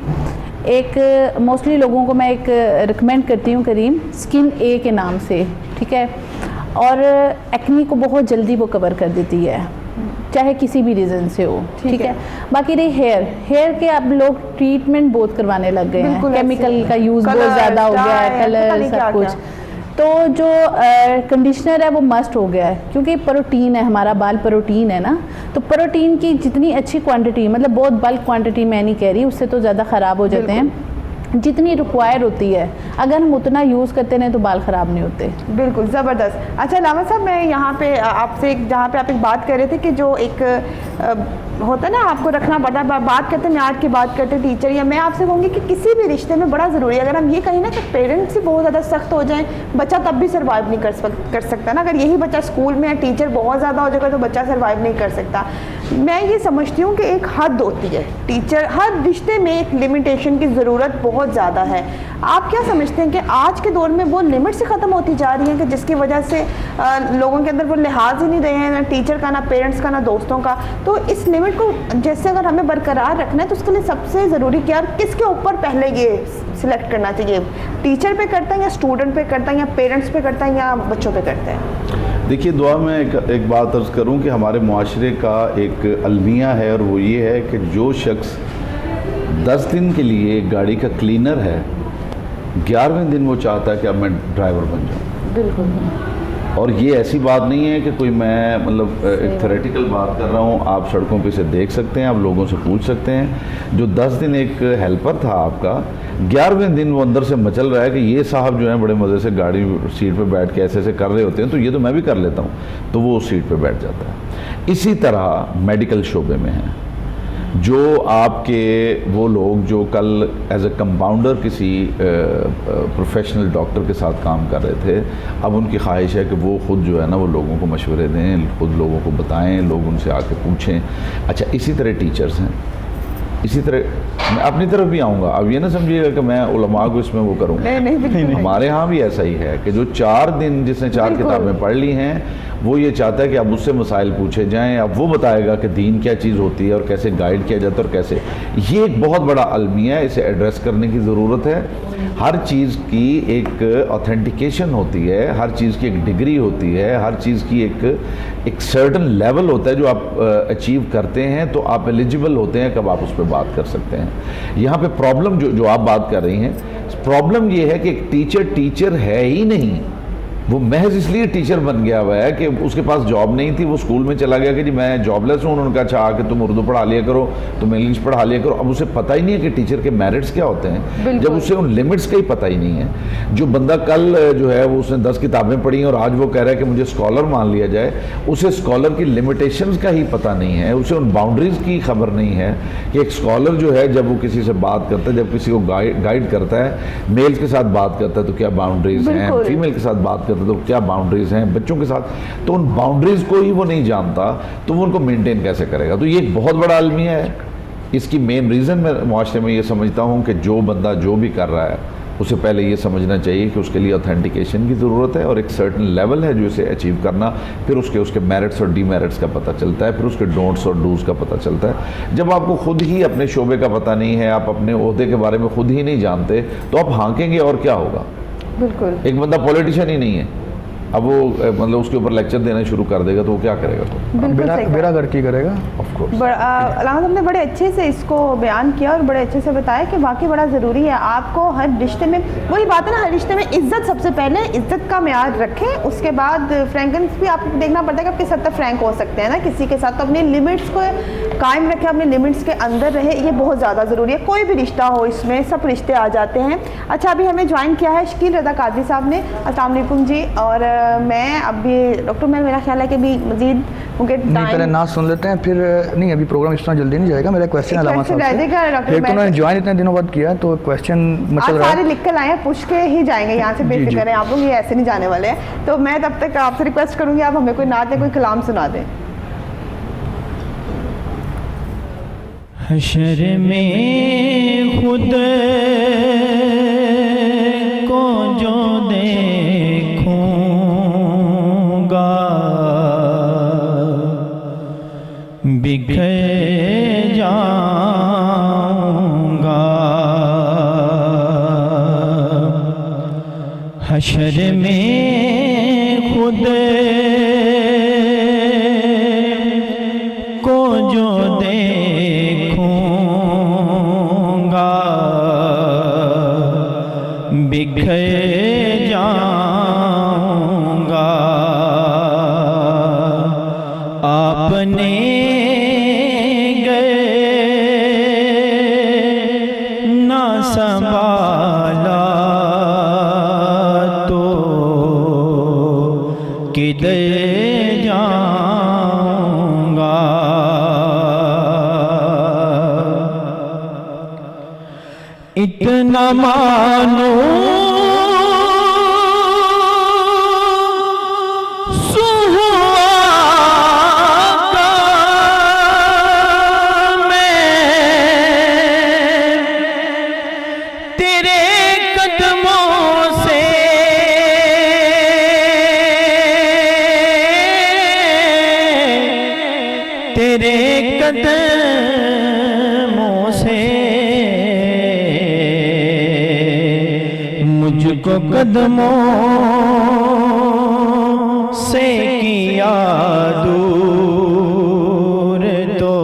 एक मोस्टली लोगों को मैं एक रिकमेंड करती हूँ करीम, स्किन ए के नाम से, ठीक है, और एक्ने को बहुत जल्दी वो कवर कर देती है, चाहे किसी भी रीज़न से हो, ठीक है। बाकी रही हेयर के अब लोग ट्रीटमेंट बहुत करवाने लग गए हैं, केमिकल का यूज़ बहुत ज़्यादा हो गया है, कलर सब कुछ। तो जो कंडीशनर है वो मस्ट हो गया है, क्योंकि प्रोटीन है, हमारा बाल प्रोटीन है ना, तो प्रोटीन की जितनी अच्छी क्वांटिटी, मतलब बहुत बल्क क्वांटिटी मैं नहीं कह रही, उससे तो ज़्यादा ख़राब हो जाते हैं, जितनी रिक्वायर होती है अगर हम उतना यूज़ करते हैं तो बाल ख़राब नहीं होते।
बिल्कुल ज़बरदस्त। अच्छा लामा साहब, मैं यहाँ पे आपसे जहाँ पे आप एक बात कर रहे थे कि जो एक होता है ना, आपको रखना पड़ता है, बात करते हैं, मैथ की बात करते हैं टीचर, या मैं आपसे कहूँगी कि किसी भी रिश्ते में बड़ा ज़रूरी है, अगर हम ये कहें ना कि पेरेंट्स ही बहुत ज़्यादा सख्त हो जाएँ, बच्चा तब भी सर्वाइव नहीं कर सकता ना। अगर यही बच्चा स्कूल में टीचर बहुत ज़्यादा हो जाएगा तो बच्चा सर्वाइव नहीं कर सकता। मैं ये समझती हूँ कि एक हद होती है, टीचर, हर रिश्ते में एक लिमिटेशन की ज़रूरत बहुत ज़्यादा है। आप क्या समझते हैं कि आज के दौर में वो लिमिट से ख़त्म होती जा रही हैं कि जिसकी वजह से लोगों के अंदर वो लिहाज ही नहीं रहे हैं, ना टीचर का, ना पेरेंट्स का, ना दोस्तों का। तो इस लिमिट को जैसे अगर हमें बरकरार रखना है तो उसके लिए सबसे ज़रूरी क्या, किसके ऊपर पहले ये सिलेक्ट करना चाहिए? टीचर पे करता है या स्टूडेंट पे करता है या पेरेंट्स पे करता है या बच्चों पे करते हैं?
देखिए दुआ में एक बात अर्ज़ करूं कि हमारे मुआशरे का एक अलमिया है और वो ये है कि जो शख्स 10 दिन के लिए गाड़ी का क्लीनर है, 11वें दिन वो चाहता है कि अब मैं ड्राइवर बन जाऊँ।
बिल्कुल।
और ये ऐसी बात नहीं है कि कोई मैं मतलब एक थ्योरेटिकल बात कर रहा हूँ। आप सड़कों पे से देख सकते हैं, आप लोगों से पूछ सकते हैं। जो 10 दिन एक हेल्पर था आपका, 11वें दिन वो अंदर से मचल रहा है कि ये साहब जो है बड़े मज़े से गाड़ी सीट पे बैठ के ऐसे ऐसे कर रहे होते हैं, तो ये तो मैं भी कर लेता हूँ, तो वो उस सीट पे बैठ जाता है। इसी तरह मेडिकल शोबे में है, जो आपके वो लोग जो कल एज ए कंपाउंडर किसी प्रोफेशनल डॉक्टर के साथ काम कर रहे थे, अब उनकी ख्वाहिश है कि वो ख़ुद जो है ना वो लोगों को मशवरे दें, खुद लोगों को बताएं, लोग उनसे आके पूछें। अच्छा, इसी तरह टीचर्स हैं, इसी तरह मैं अपनी तरफ भी आऊँगा। अब ये ना समझिएगा कि मैं उलमा को इसमें वो करूँगा,
नहीं,
हमारे यहाँ भी ऐसा ही है कि जो 4 दिन जिसने 4 किताबें पढ़ ली हैं, वो ये चाहता है कि अब उससे मसाइल पूछे जाएं, अब वो बताएगा कि दीन क्या चीज़ होती है और कैसे गाइड किया जाता है और कैसे। ये एक बहुत बड़ा अलमिया है, इसे एड्रेस करने की ज़रूरत है। हर चीज़ की एक ऑथेंटिकेशन होती है, हर चीज़ की एक डिग्री होती है, हर चीज़ की एक सर्टन लेवल होता है जो आप अचीव करते हैं तो आप एलिजिबल होते हैं, कब आप उस पर बात कर सकते हैं। यहाँ पे प्रॉब्लम जो आप बात कर रही हैं, प्रॉब्लम ये है कि एक टीचर है ही नहीं। वो महज इसलिए टीचर बन गया हुआ है कि उसके पास जॉब नहीं थी, वो स्कूल में चला गया कि जी मैं जॉबलेस हूँ। उन्होंने कहा अच्छा आके तुम उर्दू पढ़ा लिया करो, तुम इंग्लिश पढ़ा लिया करो। अब उसे पता ही नहीं है कि टीचर के मेरिट्स क्या होते हैं, जब उसे उन लिमिट्स का ही पता ही नहीं है। जो बंदा कल जो है वो उसने 10 किताबें पढ़ी और आज वो कह रहा है कि मुझे स्कॉलर मान लिया जाए, उसे स्कॉलर की लिमिटेशंस का ही पता नहीं है, उसे उन बाउंड्रीज़ की खबर नहीं है कि एक स्कॉलर जो है जब वो किसी से बात करता है, जब किसी को गाइड करता है, मेल्स के साथ बात करता है तो क्या बाउंड्रीज़ हैं, फीमेल के साथ बात करता है तो क्या बाउंड्रीज़ हैं, बच्चों के साथ, तो उन बाउंड्रीज़ को ही वो नहीं जानता, तो वो उनको मेंटेन कैसे करेगा? तो ये एक बहुत बड़ा अलमिया है। इसकी मेन रीज़न मैं मुआशरे में ये समझता हूँ कि जो बंदा जो भी कर रहा है उसे पहले ये समझना चाहिए कि उसके लिए ऑथेंटिकेशन की ज़रूरत है और एक सर्टन लेवल है जो इसे अचीव करना, फिर उसके मेरिट्स और डीमेरिट्स का पता चलता है, फिर उसके डोंट्स और डूज़ का पता चलता है। जब आपको खुद ही अपने शोबे का पता नहीं है, आप अपने ओहदे के बारे में खुद ही नहीं जानते, तो आप हाँकेंगे और क्या होगा?
बिल्कुल।
एक बंदा पॉलिटिशियन ही नहीं है, अब वो मतलब उसके ऊपर लेक्चर देना शुरू कर देगा तो वो क्या करेगा?
बेड़ा गर्की करेगा।
ऑफ कोर्स
अलामा ने बड़े अच्छे से इसको बयान किया और बड़े अच्छे से बताया कि वाकई बड़ा ज़रूरी है। आपको हर रिश्ते में वही बात है ना, हर रिश्ते में इज्जत सबसे पहले, इज्जत का म्यार रखें, उसके बाद फ्रैंकनेस भी आपको देखना पड़ता है कि आप किस हद तक फ्रैंक हो सकते हैं ना किसी के साथ। तो अपनी लिमिट्स को कायम रखें, अपने लिमिट्स के अंदर रहे, ये बहुत ज़्यादा ज़रूरी है। कोई भी रिश्ता हो, इसमें सब रिश्ते आ जाते हैं। अच्छा, अभी हमें ज्वाइन किया है शकील रज़ा कादरी साहब ने। अस्सलाम वालेकुम जी। और मैं अभी डॉक्टर मैं मेरा ख्याल है कि अभी मजीद क्योंकि
नहीं, पहले ना सुन लेते हैं, फिर नहीं अभी प्रोग्राम इतना जल्दी नहीं जाएगा। मेरा क्वेश्चन अलामा साहब से, एक तो उन्होंने ज्वाइन इतने दिनों बाद किया तो क्वेश्चन मतलब
सारे लिख कर आए हैं, पूछ के ही जाएंगे यहाँ से, बेफिक्र हैं आप लोग, ये ऐसे नहीं जाने वाले हैं। तो मैं तब तक आपसे रिक्वेस्ट करूँगी आप हमें कोई नात या कोई कलाम सुना दें।
हशर में खुद को जो देखूंगा, बिखर जाऊंगा। हशर में खुद को जो देखूंगा, बिखर जाऊंगा। आपने ना संभाला तो किधर जाऊंगा। इतना मानो सुहागा मैं तेरे कदम तेरे कदमों से मुझको कदमों से किया दूर तो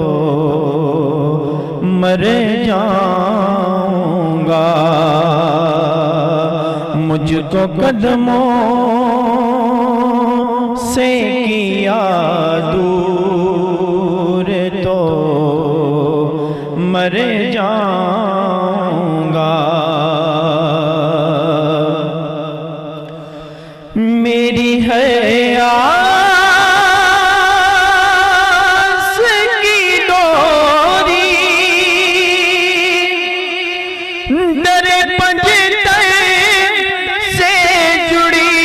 मर जाऊंगा। मुझको कदमों से किया दूर तो मर जाऊंगा। मेरी है आस की डोरी दरे पंजतन से जुड़ी,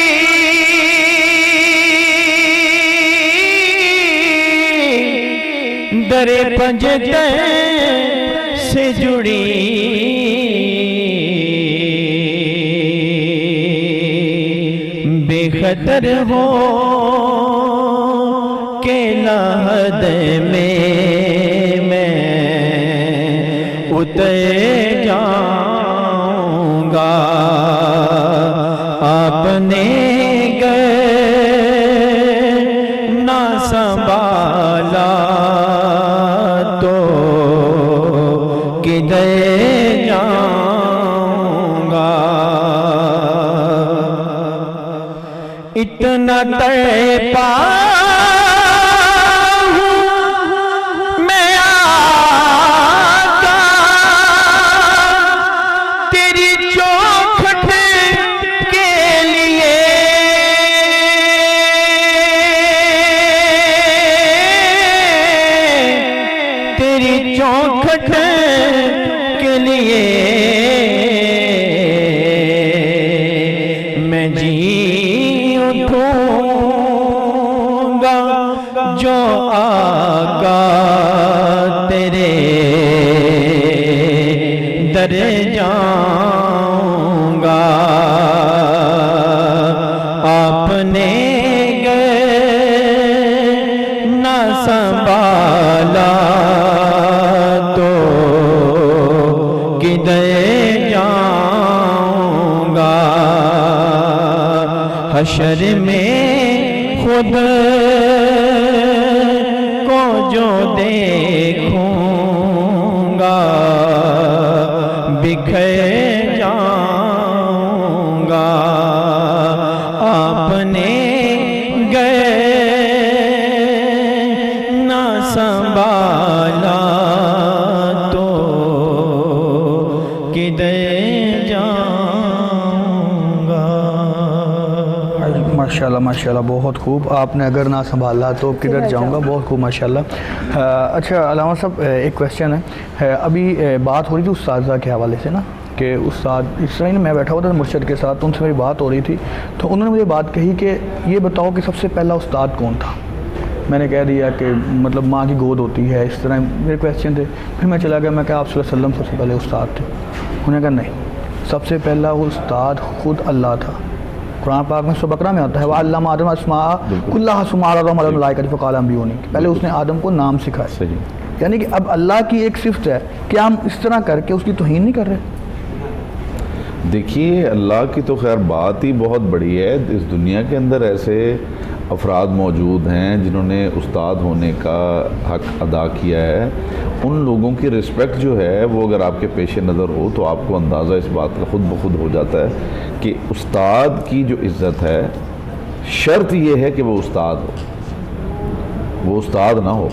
दरे पंजतन से जुड़ी। बेखतर हो के लहद में मैं उतर जाऊंगा। आपने ना संभाला तो किधर जाऊंगा। इतना तड़पा हूँ मैं आका तेरी चौखट के लिए। तेरी चौखट के लिए मैं जी उठूंगा जो आका तेरे दर जाऊंगा। आपने ना संभाला तो किधर जाऊंगा। हशर में खुद को जो देखूंगा बिखर जाऊंगा। आपने ना संभाला तो किधर जाऊंगा।
माशाल्लाह माशाल्लाह, बहुत खूब। आपने अगर ना संभाला तो किधर जाऊंगा, बहुत खूब माशाल्लाह। अच्छा अलामा साहब, एक क्वेश्चन है। अभी बात हो रही थी उस्ताद के हवाले से ना, कि उस्ताद इस तरह ही मैं बैठा हुआ था मुर्शद के साथ, उनसे मेरी बात हो रही थी, तो उन्होंने मुझे बात कही कि ये बताओ कि सबसे पहला उस्ताद कौन था। मैंने कह दिया कि मतलब माँ की गोद होती है, इस तरह मेरे क्वेश्चन थे। फिर मैं चला गया, मैं कहा आप सल्लल्लाहु अलैहि वसल्लम सबसे पहले उस्ताद थे। उन्होंने कहा नहीं, सबसे पहला उस्ताद खुद अल्लाह था। कुरान पाक में सूरह बकरा में आता है वह अल्लामा आदम अस्मा कुल्लाहा सुम्मा अल्लाम अलल मलाइकति फ़क़ाल अंबिऊनी। पहले उसने आदम को नाम सिखाया।
सही।
यानी कि अब अल्लाह की एक सिफ्त है, क्या हम इस तरह करके उसकी तौहीन नहीं कर रहे?
देखिए, अल्लाह की तो खैर बात ही बहुत बड़ी है। इस दुनिया के अंदर ऐसे अफराद मौजूद हैं जिन्होंने उस्ताद होने का हक़ अदा किया है। उन लोगों की रिस्पेक्ट जो है वो अगर आपके पेश नज़र हो तो आपको अंदाज़ा इस बात का ख़ुद ब खुद हो जाता है कि उस्ताद की जो इज़्ज़त है, शर्त ये है कि वो उस्ताद हो, वो उस्ताद ना हो।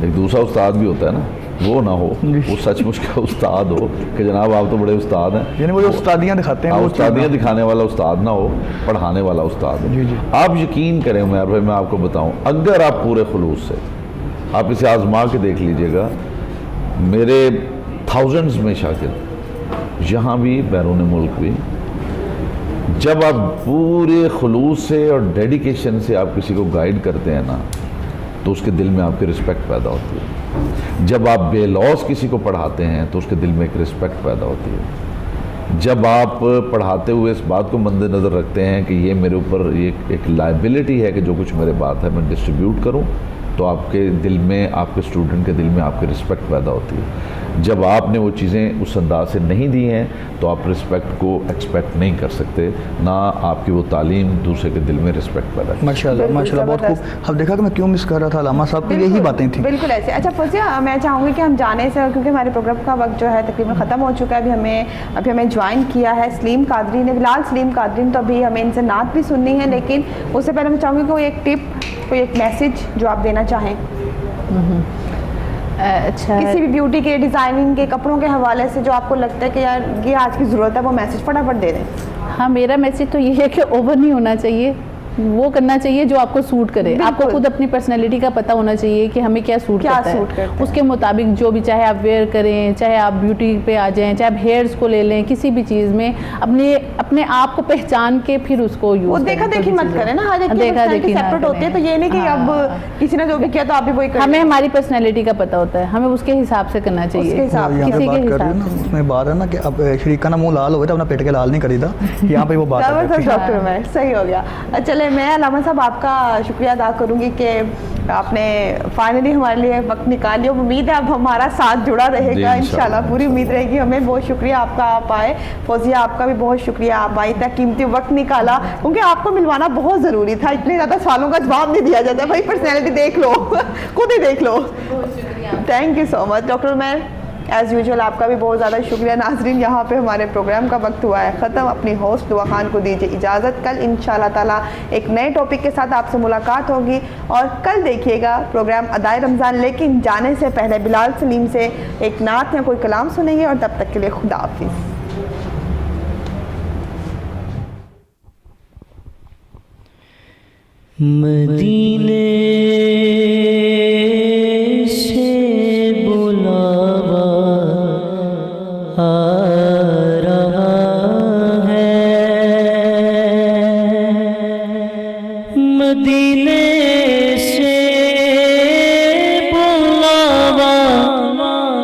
एक दूसरा उस्ताद भी होता है ना, वो ना हो, वो सचमुच का उस्ताद हो कि जनाब आप तो बड़े उस्ताद हैं,
यानी वो जो उस्तादियाँ दिखाते हैं,
वो
वो
उस्तादियाँ दिखाने वाला उस्ताद ना हो, पढ़ाने वाला उस्ताद हो।
जी जी।
आप यकीन करें उमर भाई, मैं आपको बताऊं, अगर आप पूरे खुलूस से आप इसे आजमा के देख लीजिएगा, मेरे थाउजेंड्स में शागिर्द यहाँ भी बैरून मुल्क भी, जब आप पूरे खुलूस से और डेडिकेशन से आप किसी को गाइड करते हैं ना, तो उसके दिल में आपकी रिस्पेक्ट पैदा होती है। जब आप बेलौस किसी को पढ़ाते हैं तो उसके दिल में एक रिस्पेक्ट पैदा होती है। जब आप पढ़ाते हुए इस बात को मद्देनज़र रखते हैं कि ये मेरे ऊपर एक लायबिलिटी है कि जो कुछ मेरे बात है मैं डिस्ट्रीब्यूट करूं, तो आपके दिल में, आपके स्टूडेंट के दिल में आपकी रिस्पेक्ट पैदा होती है। जब आपने वो चीज़ें उस अंदाज से नहीं दी हैं तो आप रिस्पेक्ट को एक्सपेक्ट नहीं कर सकते, ना आपकी वो तालीम दूसरे के दिल में रिस्पेक्ट पैदा करती है।
माशाल्लाह माशाल्लाह, बहुत खूब। अब देखा कि मैं क्यों मिस कर रहा था, अल्लामा साहब की यही बातें थी।
बिल्कुल ऐसे। अच्छा फौजिया, मैं चाहूँगी कि हम जाने से, क्योंकि हमारे प्रोग्राम का वक्त जो है तकरीबन ख़त्म हो चुका है, अभी हमें ज्वाइन किया है सलीम कादरी ने, बिलाल सलीम कादरी ने, तो अभी हमें इनसे नात भी सुननी है, लेकिन उससे पहले मैं चाहूँगी कोई एक टिप, कोई एक मैसेज जो आप देना चाहें
अच्छा,
किसी भी ब्यूटी के, डिज़ाइनिंग के, कपड़ों के हवाले से, जो आपको लगता है कि यार ये आज की ज़रूरत है, वो मैसेज फटाफट दे दें।
हाँ, मेरा मैसेज तो ये है कि ओवर नहीं होना चाहिए, वो करना चाहिए जो आपको सूट करे। आपको खुद अपनी पर्सनैलिटी का पता होना चाहिए कि हमें क्या सूट करता है, उसके मुताबिक जो भी, चाहे आप वेयर करें, चाहे आप ब्यूटी पे आ जाएं, चाहे आप हेयर्स को ले लें, किसी भी चीज़ में अपने आप को पहचान के फिर उसको यूज़ करें।
देखा देखी मत करें ना, हर एक की पर्सनैलिटी सेपरेट होती है, तो ये नहीं कि अब किसी ने जो भी किया तो आप भी वही करें।
हमें हमारी पर्सनैलिटी का पता होता है, हमें उसके हिसाब से करना चाहिए, किसी के हिसाब से।
उसमें बात है ना कि अब शरीका ना मुँह लाल हो गया तो अपना पेट के लाल नहीं करीदा, यहाँ पे वो बात है।
डॉक्टर मैं सही हो गया। चले, मैं अल्लामा साहब आपका शुक्रिया अदा करूंगी कि आपने फाइनली हमारे लिए वक्त निकाल लिया। उम्मीद है अब हमारा साथ जुड़ा रहेगा इंशाल्लाह, पूरी उम्मीद रहेगी हमें। बहुत शुक्रिया आपका, आप आए। फौजिया आपका भी बहुत शुक्रिया, आप आई, इतना कीमती वक्त निकाला, क्योंकि आपको मिलवाना बहुत ज़रूरी था। इतने ज़्यादा सवालों का जवाब नहीं दिया जाता, भाई पर्सनैलिटी देख लो खुद ही देख लो। Thank you so much doctor Umair, as usual आपका भी बहुत ज़्यादा शुक्रिया। नाजरीन, यहाँ पे हमारे प्रोग्राम का वक्त हुआ है ख़त्म। अपनी होस्ट दुआ खान को दीजिए इजाज़त। कल इंशाल्लाह ताला एक नए टॉपिक के साथ आपसे मुलाकात होगी, और कल देखिएगा प्रोग्राम अदाए रमज़ान। लेकिन जाने से पहले बिलाल सलीम से एक नात या कोई कलाम सुनेंगे, और तब तक के लिए खुदा हाफिज़।
मदीने से बुलावा आ रहा है, मदीने से बुलावा आ रहा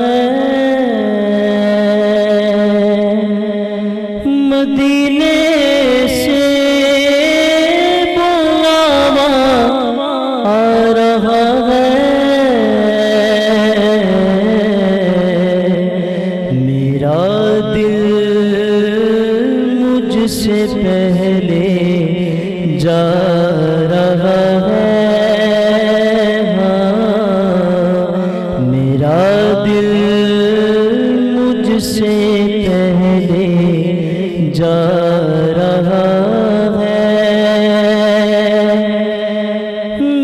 है, मदीने से पहले जा रहा है, हाँ, मेरा दिल मुझसे पहले जा रहा है,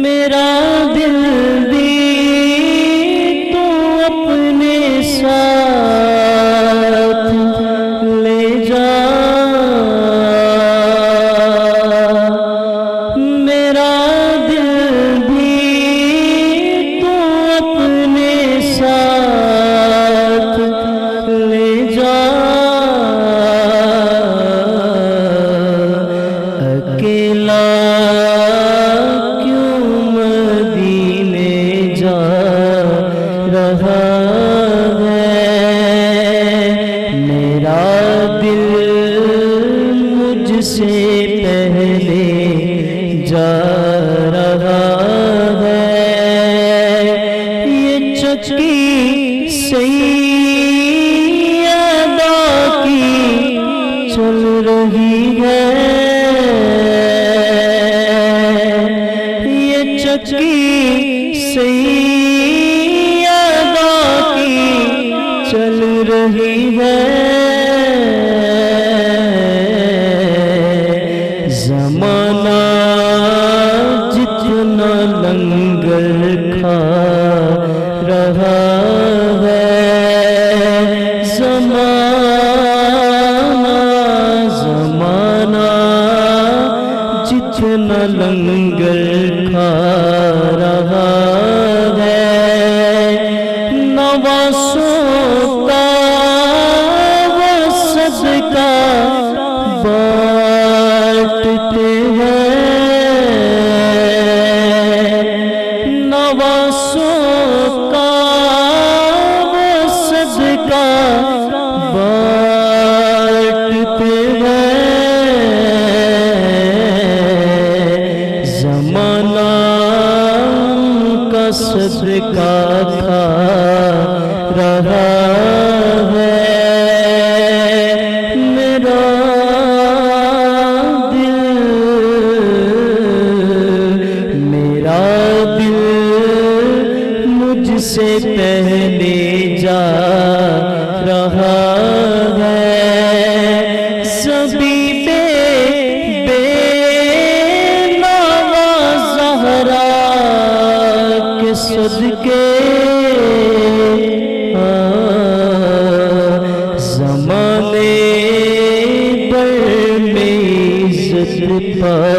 मेरा दिल भी तो अपने साथ ले जा, से पहले जा रहा है, ये चक्की सैयदा की चल रही है, ये चक्की सैयदा की चल रही है, ज़माना जितना लंगर खा रहा है, ज़माना जितना लंगर खा रहा है, नवासों का वो सदका बांटते हैं, नवासों का वो सदका बांटते हैं, पर